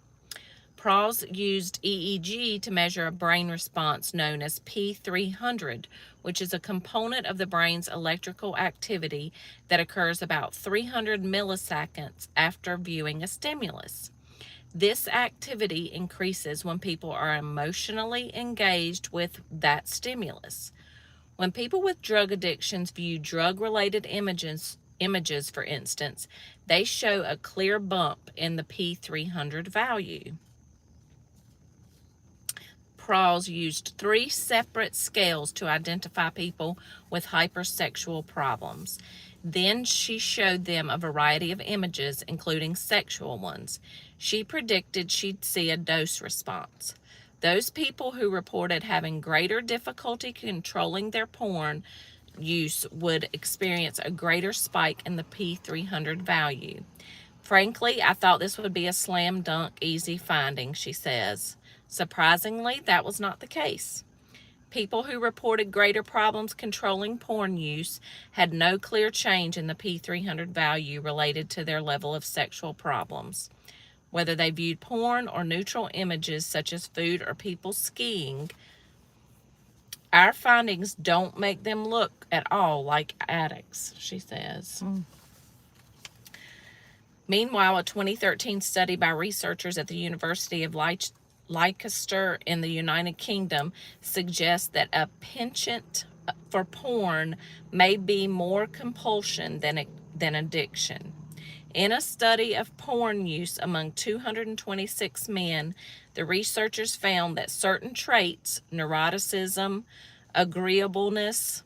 Pross used EEG to measure a brain response known as P300, which is a component of the brain's electrical activity that occurs about 300 milliseconds after viewing a stimulus. This activity increases when people are emotionally engaged with that stimulus. When people with drug addictions view drug-related images, for instance, they show a clear bump in the P300 value. Pross used 3 separate scales to identify people with hypersexual problems. Then she showed them a variety of images, including sexual ones. She predicted she'd see a dose response. Those people who reported having greater difficulty controlling their porn use would experience a greater spike in the P300 value. Frankly, I thought this would be a slam dunk easy finding, she says. Surprisingly, that was not the case. People who reported greater problems controlling porn use had no clear change in the P300 value related to their level of sexual problems. Whether they viewed porn or neutral images such as food or people skiing, our findings don't make them look at all like addicts, she says. Meanwhile, a 2013 study by researchers at the University of Leicester in the United Kingdom suggests that a penchant for porn may be more compulsion than addiction. In a study of porn use among 226 men, the researchers found that certain traits, neuroticism, agreeableness,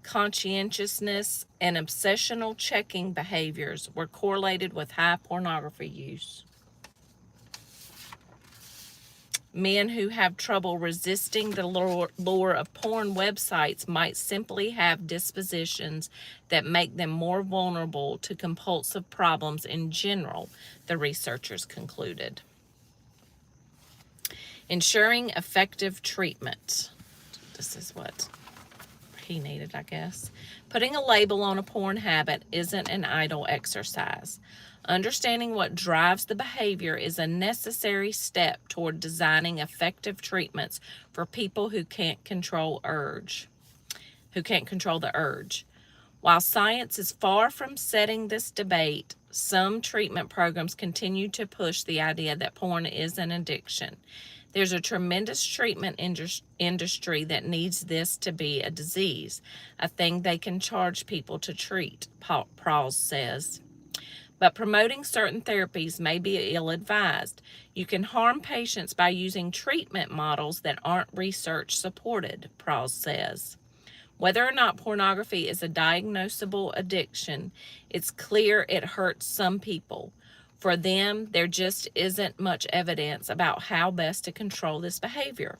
conscientiousness, and obsessional checking behaviors were correlated with high pornography use. Men who have trouble resisting the lure of porn websites might simply have dispositions that make them more vulnerable to compulsive problems in general, the researchers concluded. Ensuring effective treatment. This is what he needed, I guess. Putting a label on a porn habit isn't an idle exercise. Understanding what drives the behavior is a necessary step toward designing effective treatments for people who can't control the urge. While science is far from setting this debate, some treatment programs continue to push the idea that porn is an addiction. There's a tremendous treatment industry that needs this to be a disease, a thing they can charge people to treat, Prowse says. But promoting certain therapies may be ill-advised. You can harm patients by using treatment models that aren't research supported, Prowse says. Whether or not pornography is a diagnosable addiction, it's clear it hurts some people. For them, there just isn't much evidence about how best to control this behavior.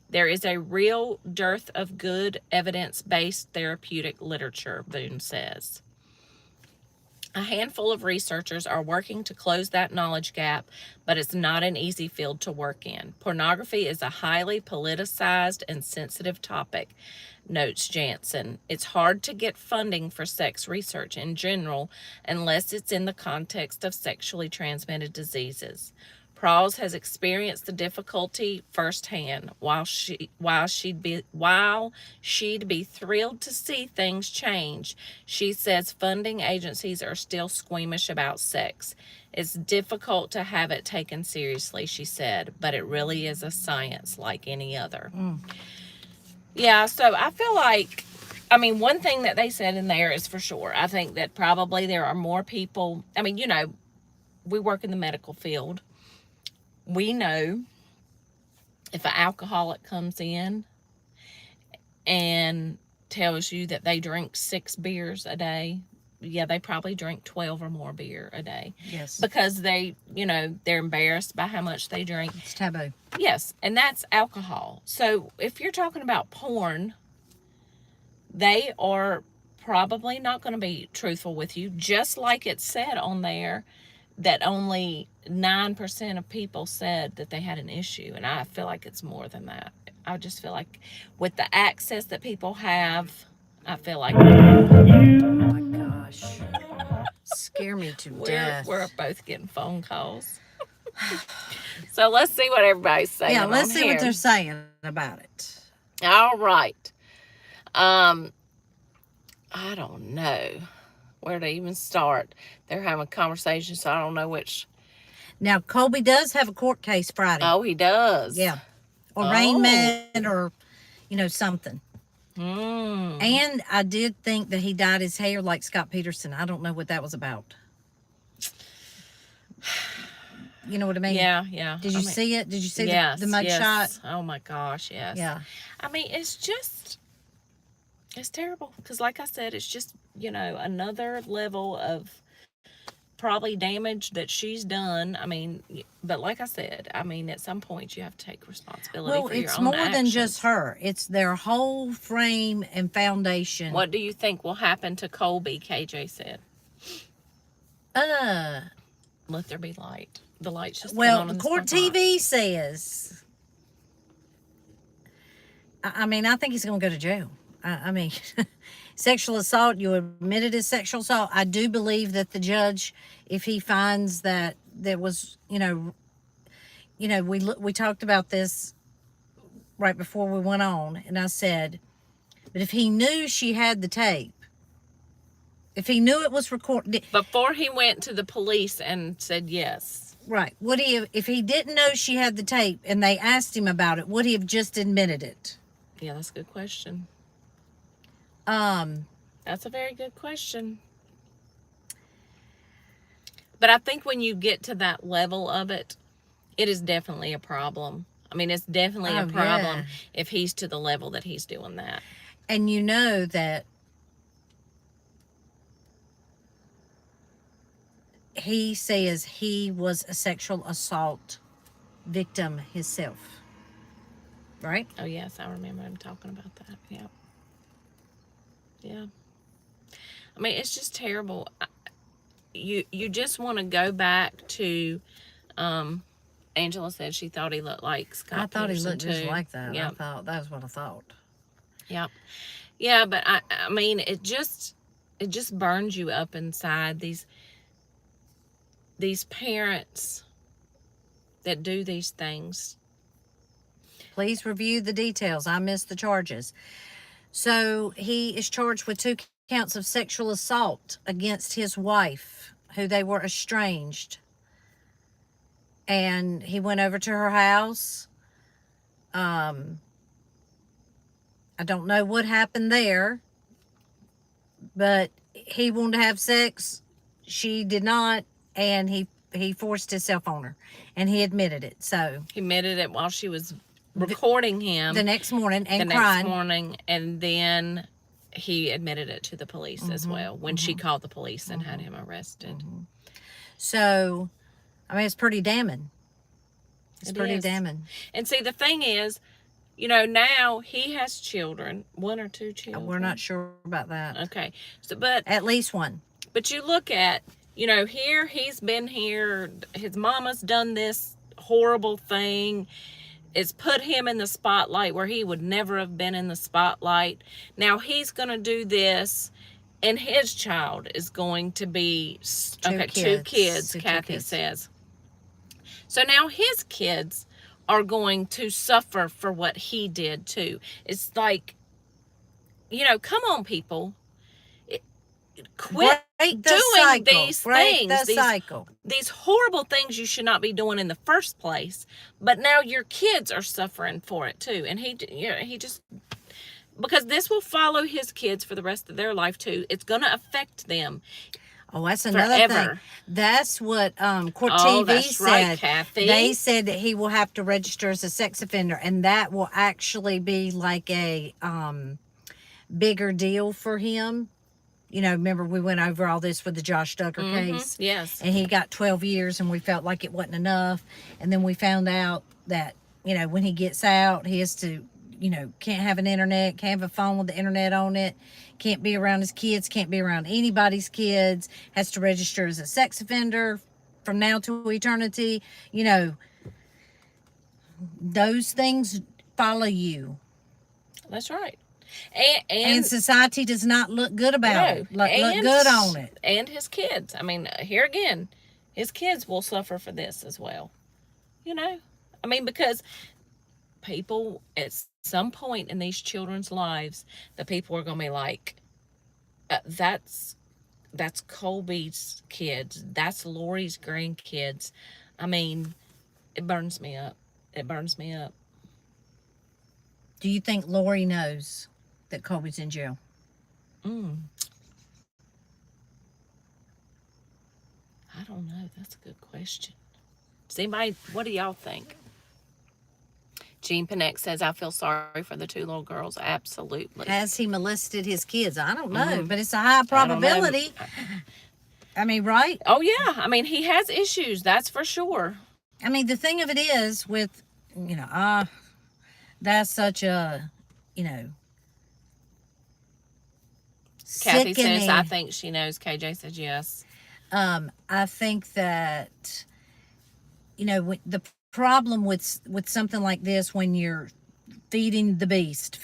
There is a real dearth of good evidence-based therapeutic literature, Boone says. A handful of researchers are working to close that knowledge gap, but it's not an easy field to work in. Pornography is a highly politicized and sensitive topic, notes Jansen. It's hard to get funding for sex research in general unless it's in the context of sexually transmitted diseases. Prowse has experienced the difficulty firsthand. While she'd be thrilled to see things change, she says funding agencies are still squeamish about sex. It's difficult to have it taken seriously, she said, but it really is a science like any other. Yeah, so I feel like, one thing that they said in there is for sure. I think that probably there are more people. We work in the medical field. We know if an alcoholic comes in and tells you that they drink 6 beers a day, yeah, they probably drink 12 or more beer a day. Yes. Because they're embarrassed by how much they drink. It's taboo. Yes, and that's alcohol. So if you're talking about porn, they are probably not going to be truthful with you, just like it said on there that only 9% of people said that they had an issue, and I feel like it's more than that. I just feel like with the access that people have, I feel like... Oh my gosh. Scare me to death. We're both getting phone calls. So let's see what everybody's saying. Yeah, let's see what they're saying about it. All right. I don't know where to even start. They're having a conversation, so I don't know which. Now, Colby does have a court case Friday. Oh, he does? Yeah. Arraignment or, something. And I did think that he dyed his hair like Scott Peterson. I don't know what that was about. You know what I mean? Yeah. Did you see it? Did you see the mug shot? Oh, my gosh, yes. Yeah. It's terrible. Because like I said, it's just, another level of probably damage that she's done. But like I said, at some point you have to take responsibility for your own actions. Well, it's more than just her. It's their whole frame and foundation. What do you think will happen to Colby, KJ said? Let there be light. The light's just well, the court TV says, I think he's going to go to jail. Sexual assault, you admitted as sexual assault. I do believe that the judge, if he finds that there was, we talked about this right before we went on, and I said, but if he knew she had the tape, if he knew it was recorded before he went to the police and said yes, right? Would he have, if he didn't know she had the tape and they asked him about it, would he have just admitted it? Yeah, that's a good question. That's a very good question. But I think when you get to that level of it, it is definitely a problem. I mean, it's definitely a problem if he's to the level that he's doing that. And you know that he says he was a sexual assault victim himself. Right? Oh, yes, I remember him talking about that. Yeah. Yeah. I mean, it's just terrible. You just want to go back to, Angela said she thought he looked like Scott I thought Peterson he looked just too. like that. Yep. I thought that was what I thought. Yep. Yeah, but I mean, it just burns you up inside. These parents that do these things. Please review the details. I missed the charges. So he is charged with 2 counts of sexual assault against his wife, who they were estranged. And he went over to her house. I don't know what happened there, but he wanted to have sex. She did not, and he forced himself on her, and he admitted it. So he admitted it while she was recording him the next morning and the crying. next morning, and then he admitted it to the police as well when she called the police and had him arrested. So, I mean, it's pretty damning. It's pretty damning. And see, the thing is, you know, now he has children, 1 or 2 children. We're not sure about that. Okay, so but at least 1. But you look at, you know, here he's been here. His mama's done this horrible thing. It's put him in the spotlight where he would never have been in the spotlight. Now he's going to do this, and his child is going to be, two kids, Kathy says. So now his kids are going to suffer for what he did too. It's like, you know, come on, people. Quit doing these things. These horrible things you should not be doing in the first place. But now your kids are suffering for it too. And he just, because this will follow his kids for the rest of their life too. It's going to affect them. Oh, that's another thing. That's what Court TV said. Right, Kathy. They said that he will have to register as a sex offender, and that will actually be like a bigger deal for him. You know, remember we went over all this with the Josh Duggar case? Yes. And he got 12 years, and we felt like it wasn't enough. And then we found out that, you know, when he gets out, he has to, you know, can't have an internet, can't have a phone with the internet on it, can't be around his kids, can't be around anybody's kids, has to register as a sex offender from now to eternity. You know, those things follow you. That's right. And society does not look good about it. Look good on it. And his kids. I mean, here again, his kids will suffer for this as well. You know? I mean, because people, at some point in these children's lives, the people are going to be like, that's Colby's kids. That's Lori's grandkids. I mean, it burns me up. It burns me up. Do you think Lori knows that Colby's in jail? I don't know. That's a good question. Does anybody, what do y'all think? Jean Panek says, I feel sorry for the 2 little girls. Absolutely. Has he molested his kids? I don't know, but it's a high probability. I mean, right? Oh, yeah. I mean, he has issues. That's for sure. I mean, the thing of it is with, you know, that's such a, you know, Kathy says, I think she knows. KJ says yes. I think that, you know, the problem with something like this, when you're feeding the beast,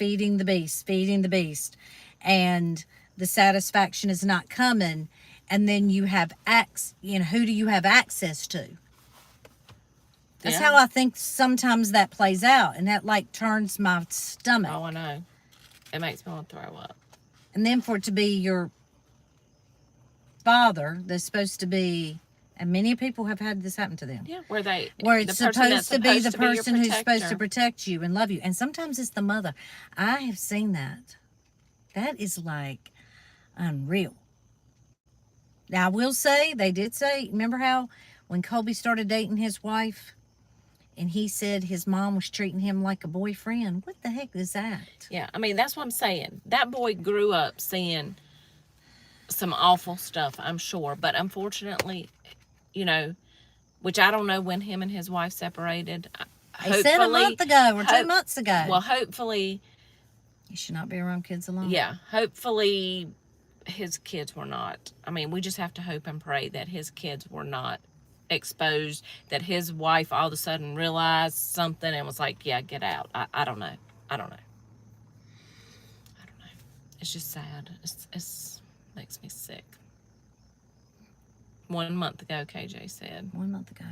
and the satisfaction is not coming, and then you have who do you have access to? That's how I think sometimes that plays out, and that like turns my stomach. Oh, I know. It makes me want to throw up. And then for it to be your father that's supposed to be, and many people have had this happen to them. Yeah, where it's supposed to be the person who's supposed to protect you and love you. And sometimes it's the mother. I have seen that. That is like unreal. Now, I will say, they did say, remember how when Colby started dating his wife and he said his mom was treating him like a boyfriend? What the heck is that? Yeah, I mean, that's what I'm saying. That boy grew up seeing some awful stuff, I'm sure. But unfortunately, you know, which I don't know when him and his wife separated. They said a month ago or 2 months ago. Well, hopefully. You should not be around kids alone. Yeah, hopefully his kids were not. I mean, we just have to hope and pray that his kids were not exposed, that his wife all of a sudden realized something and was like, yeah, get out. I don't know. I don't know. It's just sad. It's makes me sick. 1 month ago, KJ said. 1 month ago.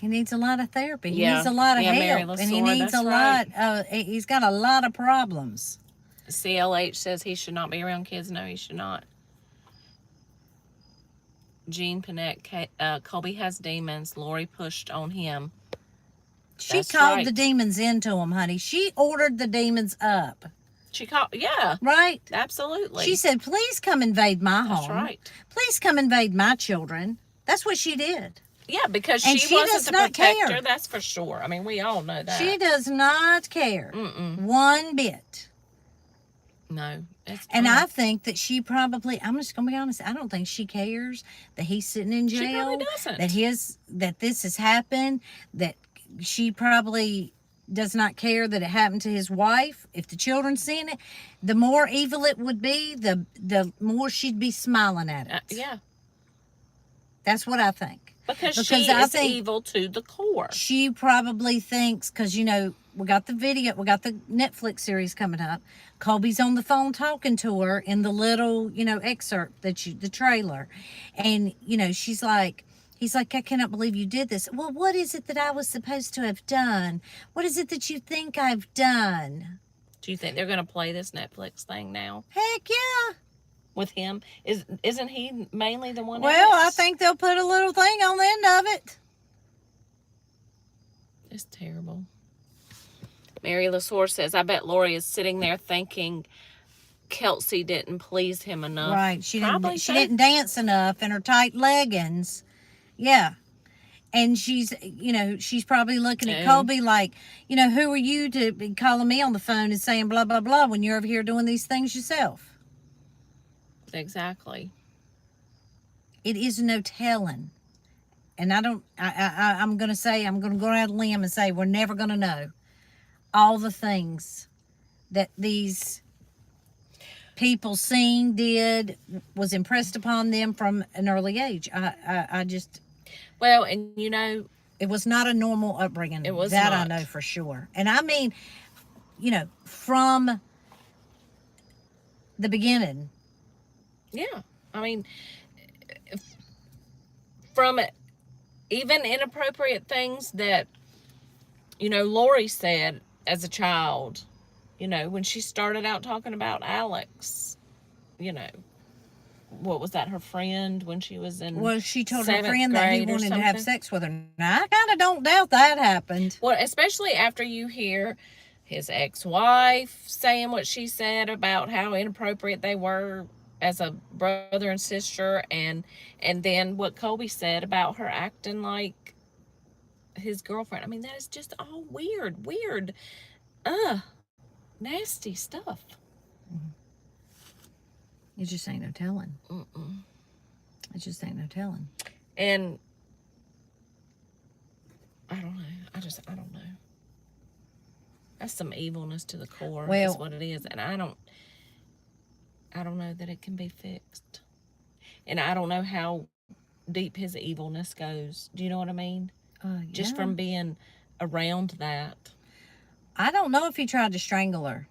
He needs a lot of therapy. He Yeah. needs a lot of Mary help. LaSora, And he needs that's a right. lot. He's got a lot of problems. CLH says he should not be around kids. No, he should not. Jean Panette, Colby has demons. Lori pushed on him. She That's called right. the demons into him, honey. She ordered the demons up. She called, yeah, Right? absolutely. She said, please come invade my That's home. right. Please come invade my children. That's what she did. Yeah, because And she she wasn't does the not protector, care. that's for sure. I mean, we all know that. She does not care. One bit. No. It's And fine. I think that she probably, I'm just going to be honest, I don't think she cares that he's sitting in jail. She probably doesn't. That this has happened, that she probably does not care that it happened to his wife. If the children seen it, the more evil it would be, the more she'd be smiling at it. Yeah. That's what I think. Because Because I is think evil to the core. She probably thinks, because, you know, we got the Netflix series coming up. Colby's on the phone talking to her in the little, you know, excerpt the trailer. And, you know, he's like, I cannot believe you did this. Well, what is it that I was supposed to have done? What is it that you think I've done? Do you think they're going to play this Netflix thing now Heck yeah. with him? Isn't he mainly the one? Well, I think they'll put a little thing on the end of it. It's terrible. Mary LaSore says, I bet Lori is sitting there thinking Kelsey didn't please him enough. Right. She Probably didn't dance enough in her tight leggings. Yeah. And she's probably looking at Colby like, you know, who are you to be calling me on the phone and saying blah, blah, blah when you're over here doing these things yourself? Exactly. It is no telling. And I'm going to go out on a limb and say we're never going to know all the things that these people seen, did, was impressed upon them from an early age. I just... Well, and you know, it was not a normal upbringing. It was that not. I know for sure. And I mean, you know, from the beginning. yeah. I mean, from even inappropriate things that, you know, Lori said as a child, you know, when she started out talking about Alex, you know, what was that, her friend when she was in Well, she told her 7th friend that he grade or wanted to have something? sex with her. Now, I kind of don't doubt that happened. Well, especially after you hear his ex-wife saying what she said about how inappropriate they were as a brother and sister, and then what Colby said about her acting like his girlfriend. I mean, that is just all weird, nasty stuff. It just ain't no telling. It just ain't no telling. And I don't know. I don't know. That's some evilness to the core. Well, is what it is. And I don't know that it can be fixed. And I don't know how deep his evilness goes. Do you know what I mean? Just from being around that. I don't know if he tried to strangle her.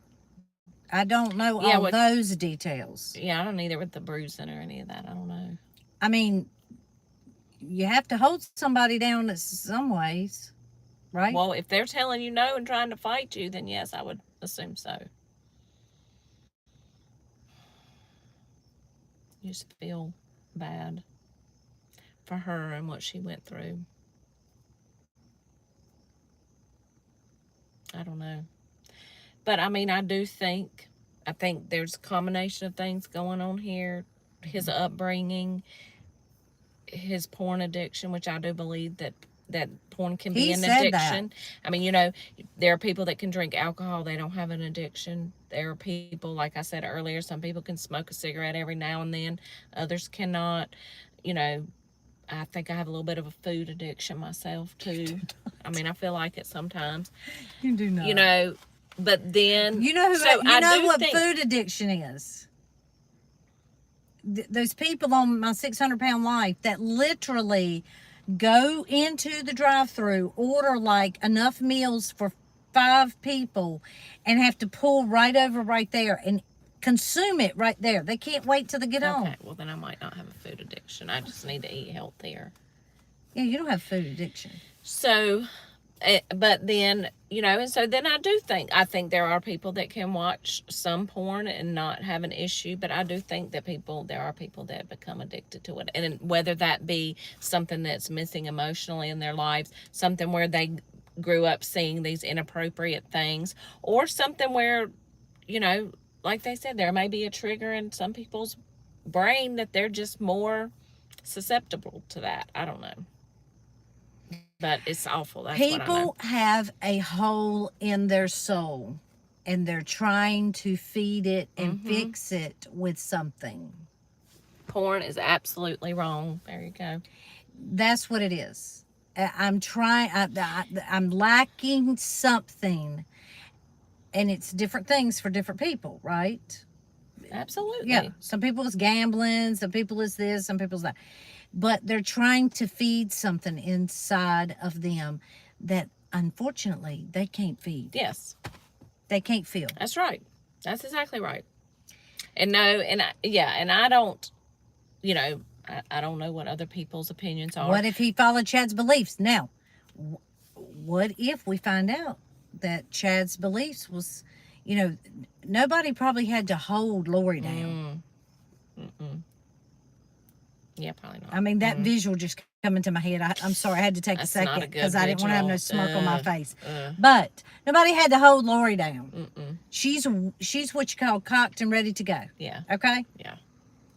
I don't know all those details. Yeah, I don't either with the bruising or any of that. I don't know. I mean, you have to hold somebody down in some ways, right? Well, if they're telling you no and trying to fight you, then yes, I would assume so. You just feel bad for her and what she went through. I don't know. But I mean, I think there's a combination of things going on here. His upbringing, his porn addiction, which I do believe that porn can be He an said addiction. that. I mean, there are people that can drink alcohol, they don't have an addiction. There are people, like I said earlier, some people can smoke a cigarette every now and then, others cannot. You know, I think I have a little bit of a food addiction myself too. I mean, I feel like it sometimes. You do not. You know, but then You know who? so You I know do what think, food addiction is? Those people on my 600-pound life that literally go into the drive-through, order like enough meals for 5 people, and have to pull right over right there and consume it right there. They can't wait till they get home. okay, well then I might not have a food addiction. I just need to eat healthier. Yeah, you don't have food addiction. So, but then, and so then I think there are people that can watch some porn and not have an issue, but I do think that there are people that become addicted to it. And whether that be something that's missing emotionally in their lives, something where they grew up seeing these inappropriate things, or something where, like they said, there may be a trigger in some people's brain that they're just more susceptible to that. I don't know. But it's awful. That's what I know. People have a hole in their soul, and they're trying to feed it and fix it with something. Porn is absolutely wrong. There you go. That's what it is. I'm trying. I'm lacking something, and it's different things for different people, right? Absolutely. Yeah. Some people it's gambling. Some people it's this. Some people's that. But they're trying to feed something inside of them that unfortunately they can't feed. Yes. They can't feel. That's right. That's exactly right. And no, and I don't, I don't know what other people's opinions are. What if he followed Chad's beliefs? Now, what if we find out that Chad's beliefs was, nobody probably had to hold Lori down. Yeah, probably not. I mean, that visual just come into my head. I'm sorry, I had to take That's a not a second good because I didn't want to have no visual. smirk on my face. But nobody had to hold Lori down. Mm-mm. She's what you call cocked and ready to go. Yeah. Okay? Yeah.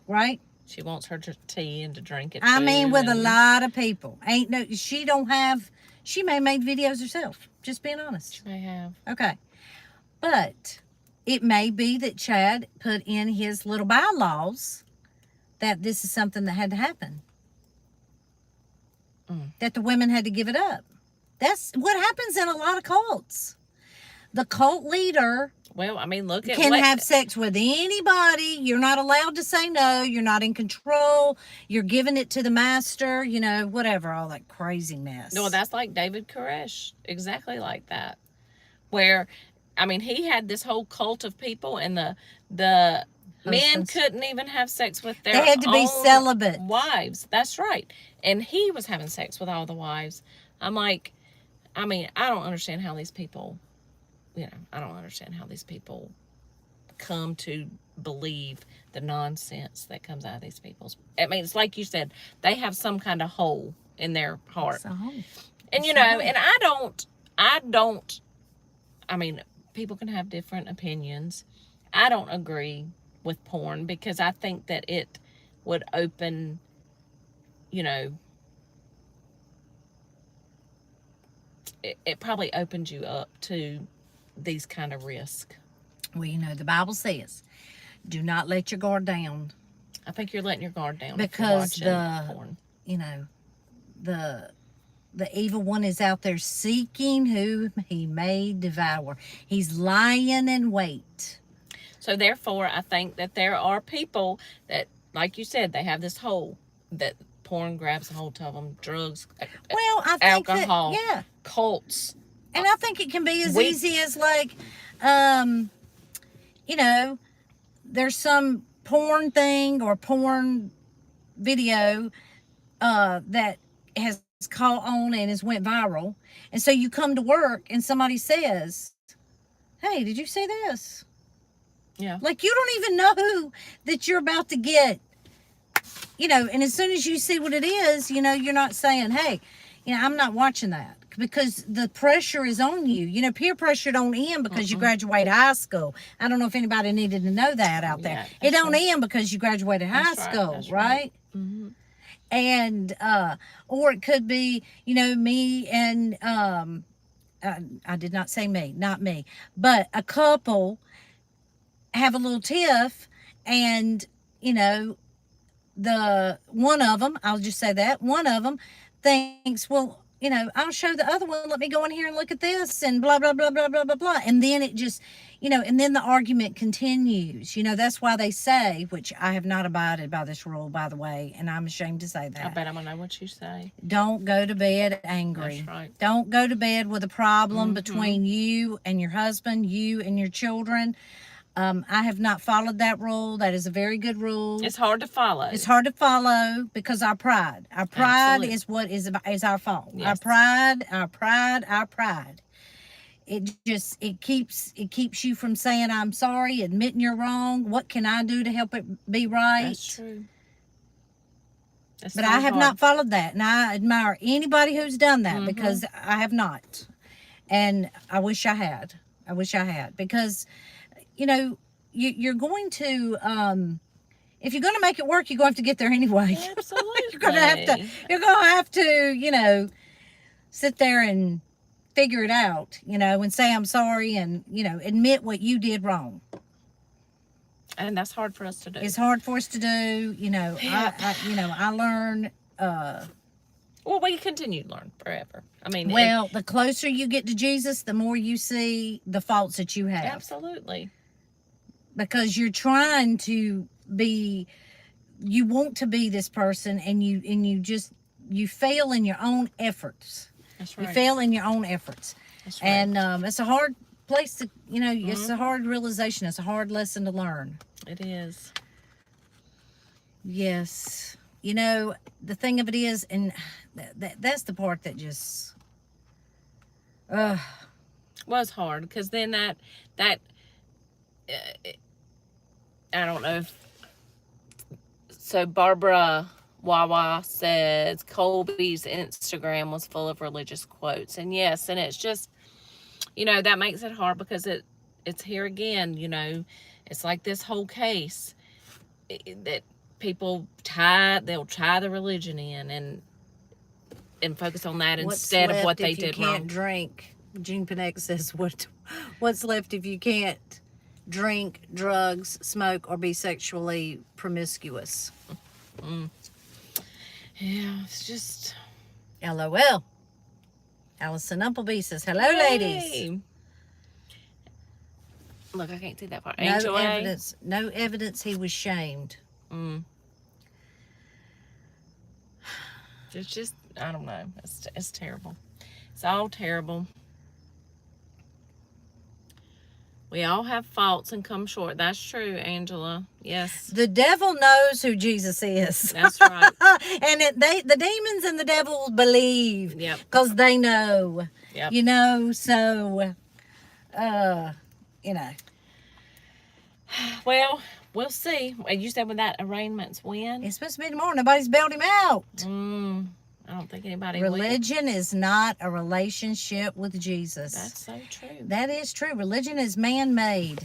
Right? She wants her tea and to drink it. I mean, with a and lot of people. She may have made videos herself, just being honest. She may have. Okay. But it may be that Chad put in his little bylaws that this is something that had to happen. That the women had to give it up. That's what happens in a lot of cults. The cult leader Well, I mean, look at can have sex with anybody. You're not allowed to say no. You're not in control. You're giving it to the master, whatever, all that craziness. No, that's like David Koresh. Exactly like that. Where, I mean, he had this whole cult of people, and the men couldn't even have sex with their They had to be own celibate. wives. That's right. And he was having sex with all the wives. I'm like, I mean, I don't understand how these people, I don't understand how these people come to believe the nonsense that comes out of these people's. I mean, it's like you said, they have some kind of hole in their heart. And and I don't, I mean, people can have different opinions. I don't agree with porn because I think that it would open, it probably opens you up to these kind of risks. Well, the Bible says, do not let your guard down. I think you're letting your guard down Because if you're watching porn. The evil one is out there seeking whom he may devour. He's lying in wait. So therefore, I think that there are people that, like you said, they have this hole that porn grabs a hold of them. Drugs, I think alcohol, that, cults. And I think it can be as easy as like, there's some porn thing or porn video that has caught on and has went viral. And so you come to work and somebody says, hey, did you see this? Yeah. Like, you don't even know that you're about to get, and as soon as you see what it is, you're not saying, hey, I'm not watching that. because the pressure is on you. You know, peer pressure don't end because you graduate high school. I don't know if anybody needed to know that out there. Yeah, It don't end because you graduated high school, That's right? Mm-hmm. And or it could be, you know, me and I did not say me, not me, but a couple have a little tiff, and you know, the one of them, I'll just say that one of them thinks, well, you know, I'll show the other one, let me go in here and look at this, and blah blah blah blah blah blah blah, and then it just, you know, and then the argument continues. You know, that's why they say, which I have not abided by this rule, by the way, and I'm ashamed to say that, I bet I'm gonna know what you say. don't go to bed angry. That's right. Don't go to bed with a problem between you and your husband, you and your children. I have not followed that rule. That is a very good rule. It's hard to follow. It's hard to follow because our pride. Our pride Absolutely. is what is our fault. Yes. Our pride. It keeps you from saying I'm sorry, admitting you're wrong. What can I do to help it be right? That's true. That's But so I have hard. not followed that, and I admire anybody who's done that because I have not, and I wish I had. Because, you know, you're going to if you're going to make it work, you're going to have to get there anyway. Absolutely. You're going to have to, you know, sit there and figure it out, you know, and say I'm sorry, and, you know, admit what you did wrong. And that's hard for us to do. It's hard for us to do, you know. Yeah. I learned. Well, we continue to learn forever. I mean, Well, the closer you get to Jesus, the more you see the faults that you have. absolutely. Because you're trying to be, you want to be this person, and you fail in your own efforts. That's right. You fail in your own efforts. That's right. And it's a hard place to, you know, it's a hard realization. It's a hard lesson to learn. It is. Yes. You know, the thing of it is, and that's the part that just, Was hard because then that I don't know if so. Barbara Wawa says Colby's Instagram was full of religious quotes, and yes, and it's just, you know, that makes it hard because it's here again. You know, it's like this whole case that people they'll tie the religion in and focus on that instead of what they did wrong. Can't drink. Gene Panek says, what's left if you can't drink, drugs, smoke, or be sexually promiscuous? Yeah, it's just LOL. Allison Umpleby says, hello, ladies. Hey. Look, I can't see that part. No Angel A. evidence. No evidence he was shamed. It's just, I don't know. It's terrible. It's all terrible. We all have faults and come short. That's true, Angela. Yes. The devil knows who Jesus is. That's right. And the demons and the devil believe. Yep. Because they know. Yep. You know, so, you know. Well, we'll see. You said when that arraignment's when? It's supposed to be tomorrow. Nobody's bailed him out. I don't think anybody will. Religion is not a relationship with Jesus. That's so true. That is true. Religion is man-made.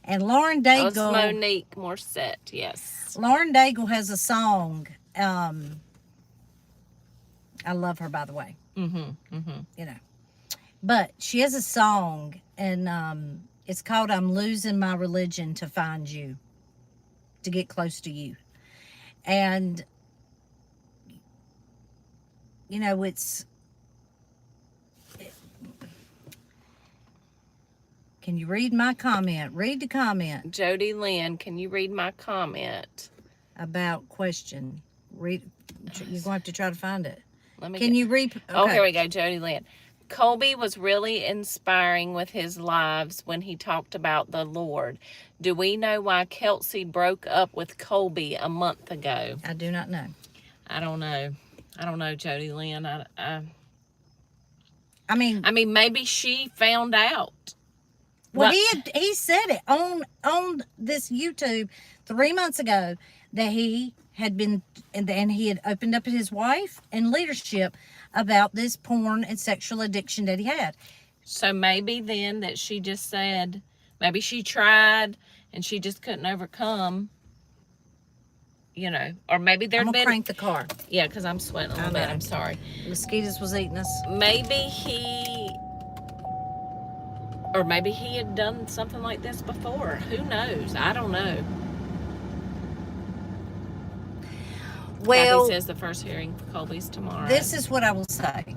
And Lauren That was Daigle. Monique Morissette, yes. Lauren Daigle has a song. I love her, by the way. You know. But she has a song, and it's called I'm Losing My Religion to Find You, to get close to you. And, you know, can you read my comment? Read the comment Jody Lynn, can you read my comment? about question. Read. You're going to have to try to find it. Let me Can you read? Okay. Oh, here we go, Jody Lynn. Colby was really inspiring with his lives when he talked about the Lord. Do we know why Kelsey broke up with Colby a month ago? I do not know. I don't know, Jody Lynn. I mean, maybe she found out. well, he said it on this YouTube 3 months ago that he had been, and he had opened up his wife and leadership about this porn and sexual addiction that he had. So maybe then that she just said, maybe she tried and she just couldn't overcome, or maybe I'm there'd gonna been, crank the car. yeah, because I'm sweating a little bit. know. I'm sorry. Mosquitoes was eating us. Maybe he had done something like this before. Who knows? I don't know. Well, Kathy says the first hearing for Colby's tomorrow. this is what I will say.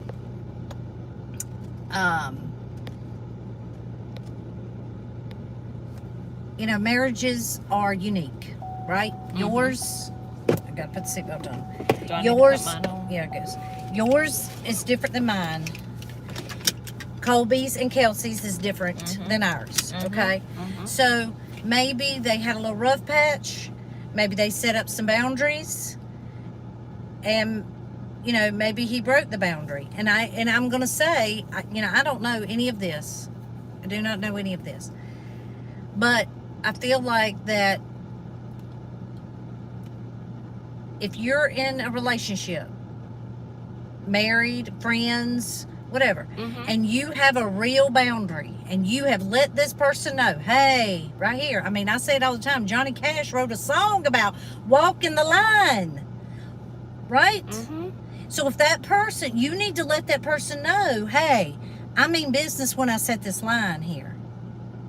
Marriages are unique, right? Mm-hmm. Yours, I gotta put the seatbelt on. Do I Yours, need to put mine on? yeah, it goes. Yours is different than mine. Colby's and Kelsey's is different than ours, okay? So maybe they had a little rough patch. Maybe they set up some boundaries. And, maybe he broke the boundary. And I'm going to say, I don't know any of this. I do not know any of this. But I feel like that if you're in a relationship, married, friends, whatever, and you have a real boundary and you have let this person know, hey, right here. I mean, I say it all the time. Johnny Cash wrote a song about walking the line, right? So if that person, you need to let that person know, hey, I mean business when I set this line here.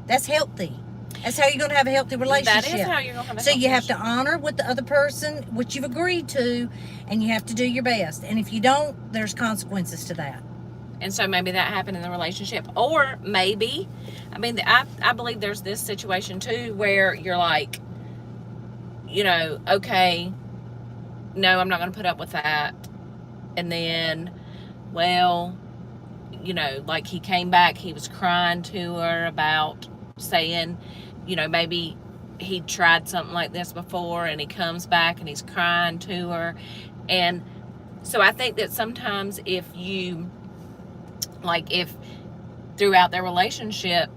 That's healthy. That's how you're going to have a healthy relationship. That is how you're going to have a So healthy you have to relationship. honor what the other person, what you've agreed to, and you have to do your best. And if you don't, there's consequences to that. And so maybe that happened in the relationship. Or maybe, I believe there's this situation too where you're like, okay, no, I'm not going to put up with that. And then, well, like he came back, he was crying to her about saying, maybe he tried something like this before, and he comes back and he's crying to her. And so I think that sometimes if throughout their relationship,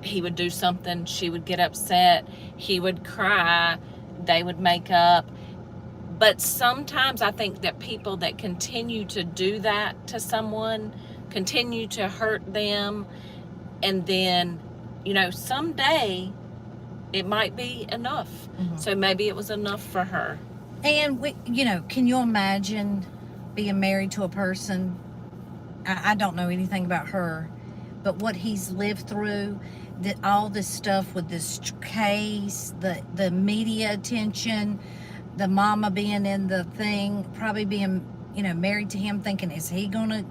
he would do something, she would get upset, he would cry, they would make up. But sometimes I think that people that continue to do that to someone, continue to hurt them, and then, someday it might be enough. So maybe it was enough for her. And, can you imagine being married to a person? I don't know anything about her, but what he's lived through, that all this stuff with this case, the media attention, the mama being in the thing, probably being, married to him, thinking, is he going to,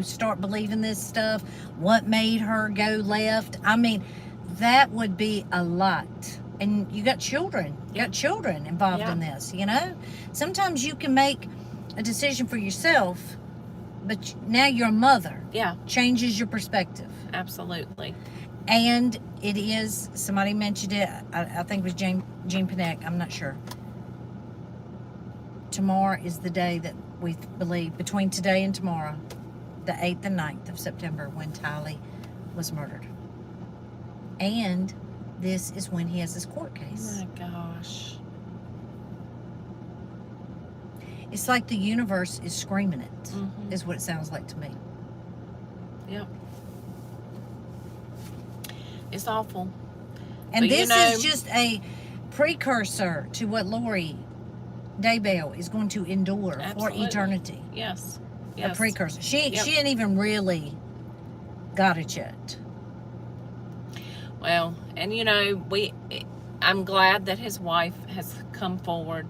start believing this stuff? What made her go left? I mean, that would be a lot. And you got children. You got children involved in this, Sometimes you can make a decision for yourself, but now you're a mother. Yeah. Changes your perspective. Absolutely. And it is, somebody mentioned it, I think it was Jean Panek, I'm not sure. Tomorrow is the day that we believe, between today and tomorrow, the 8th and 9th of September, when Tylee was murdered. And this is when he has his court case. Oh my gosh. It's like the universe is screaming it, is what it sounds like to me. Yep. It's awful. And but this is just a precursor to what Lori Daybell is going to endure for eternity. Yes. A precursor. She ain't even really got it yet. Well, and I'm glad that his wife has come forward.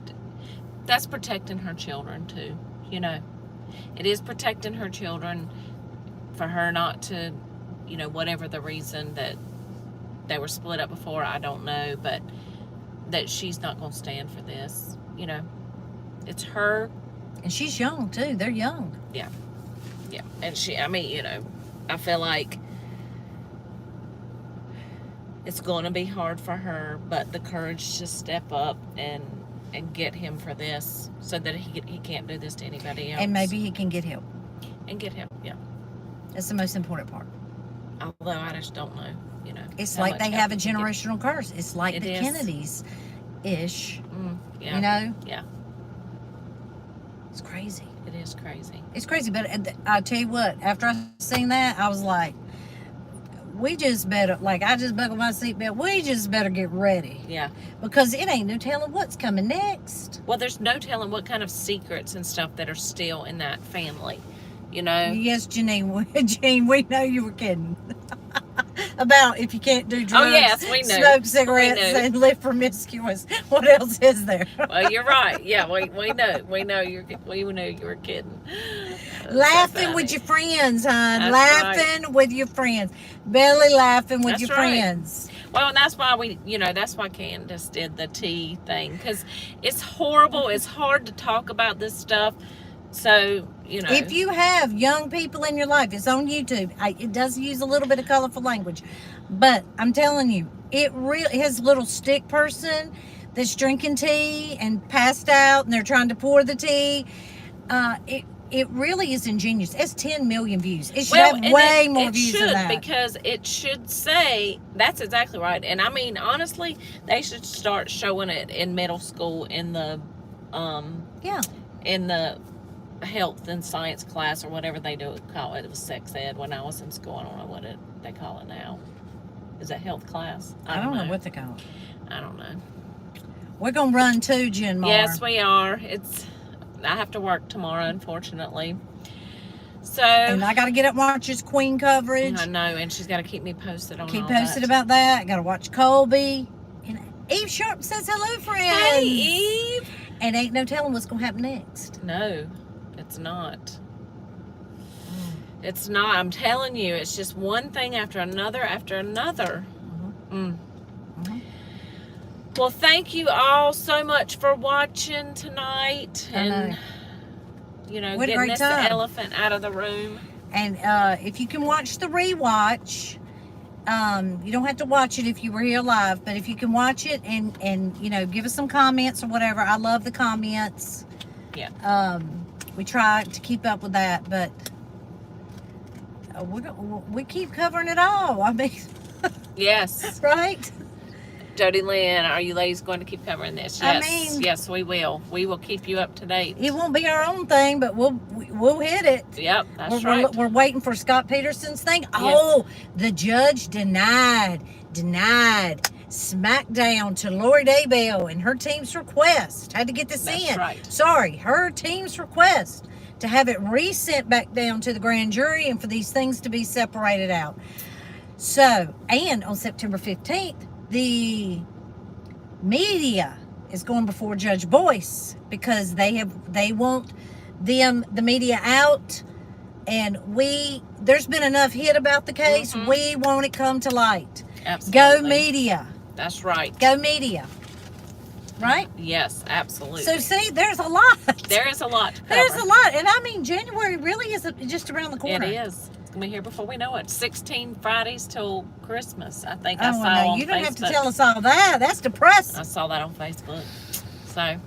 That's protecting her children too. It is protecting her children for her not to, whatever the reason that they were split up before, I don't know, but that she's not going to stand for this. It's her. And she's young too. They're young. Yeah. Yeah. And I feel like it's going to be hard for her, but the courage to step up and get him for this, so that he can't do this to anybody else. And maybe he can get help. And get help, yeah. That's the most important part. Although I just don't know, It's like they have a generational curse. It's like the is. Kennedys-ish. Yeah. Yeah. Yeah. It's crazy. It is crazy. It's crazy, but I tell you what, after I seen that, I was like, we just better, like, I just buckled my seatbelt. We just better get ready. Yeah. Because it ain't no telling what's coming next. Well, there's no telling what kind of secrets and stuff that are still in that family, you know? Yes, Janine, Jean, we know you were kidding. About if you can't do drugs, Oh, yes, we know. smoke cigarettes, We know. and live promiscuous. What else is there? Well, you're right. Yeah, we know. We know you were kidding. That's Laughing so with funny. your friends, hon. That's Laughing with your friends. Belly laughing with That's your right. friends. Well, and that's why that's why Candace did the tea thing, because it's horrible. It's hard to talk about this stuff. So, If you have young people in your life, it's on YouTube. It does use a little bit of colorful language, but I'm telling you, his little stick person that's drinking tea and passed out, and they're trying to pour the tea. It really is ingenious. It's 10 million views. It should have way more views than that. Because it should say, that's exactly right. And I mean, honestly, they should start showing it in middle school in the in the health and science class or whatever they do call it. It was sex ed when I was in school. I don't know what they call it now. Is it health class? I don't know what they call it. I don't know. We're gonna run too, Jen Mar. Yes, we are. I have to work tomorrow, unfortunately. So, and I got to get up and watch his Queen coverage. I know, and she's got to keep me posted on Keep all posted that. about that. I got to watch Colby. And Eve Sharp says hello, friends. Hey, Eve. And ain't no telling what's gonna happen next. No, it's not. It's not. I'm telling you, it's just one thing after another after another. Well, thank you all so much for watching tonight, and What a getting great this time. elephant out of the room. And if you can watch the rewatch, you don't have to watch it if you were here live, but if you can watch it and give us some comments or whatever. I love the comments. Yeah. We try to keep up with that, but we keep covering it all. I mean, Yes. right? Jody Lynn, are you ladies going to keep covering this? I Yes. mean- Yes, we will. We will keep you up to date. It won't be our own thing, but we'll hit it. Yep, that's right. We're waiting for Scott Peterson's thing. Oh, the judge denied SmackDown to Lori Daybell and her team's request. Had to get this That's in. right. Sorry, her team's request to have it resent back down to the grand jury and for these things to be separated out. So, and on September 15th, the media is going before Judge Boyce because they want the media out, and there's been enough hit about the case. We want it come to light. Absolutely. Go media. That's right. Go media. Right? Yes, absolutely. So see, there's a lot. There is a lot to cover. There's a lot. And I mean, January really is just around the corner. It is. It's going to be here before we know it. 16 Fridays till Christmas, I think Oh, I saw no, on you don't Facebook. have to tell us all that. That's depressing. I saw that on Facebook. So,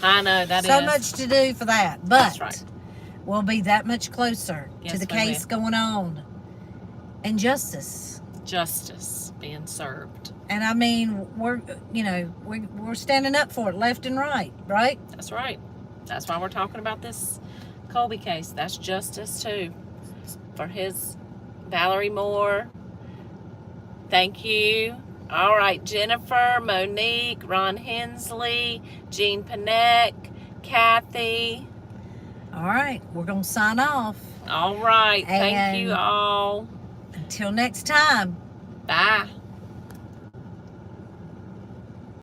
I know that So is. much to do for that. But That's right. we'll be that much closer to Yes, the we case will. going on. And justice. Justice being served. And I mean, we're standing up for it left and right, right? That's right. That's why we're talking about this Colby case. That's justice too. For his Valerie Moore. Thank you. All right, Jennifer, Monique, Ron Hensley, Jean Panek, Kathy. All right, we're going to sign off. All right. Thank you And- all. Until next time. Bye.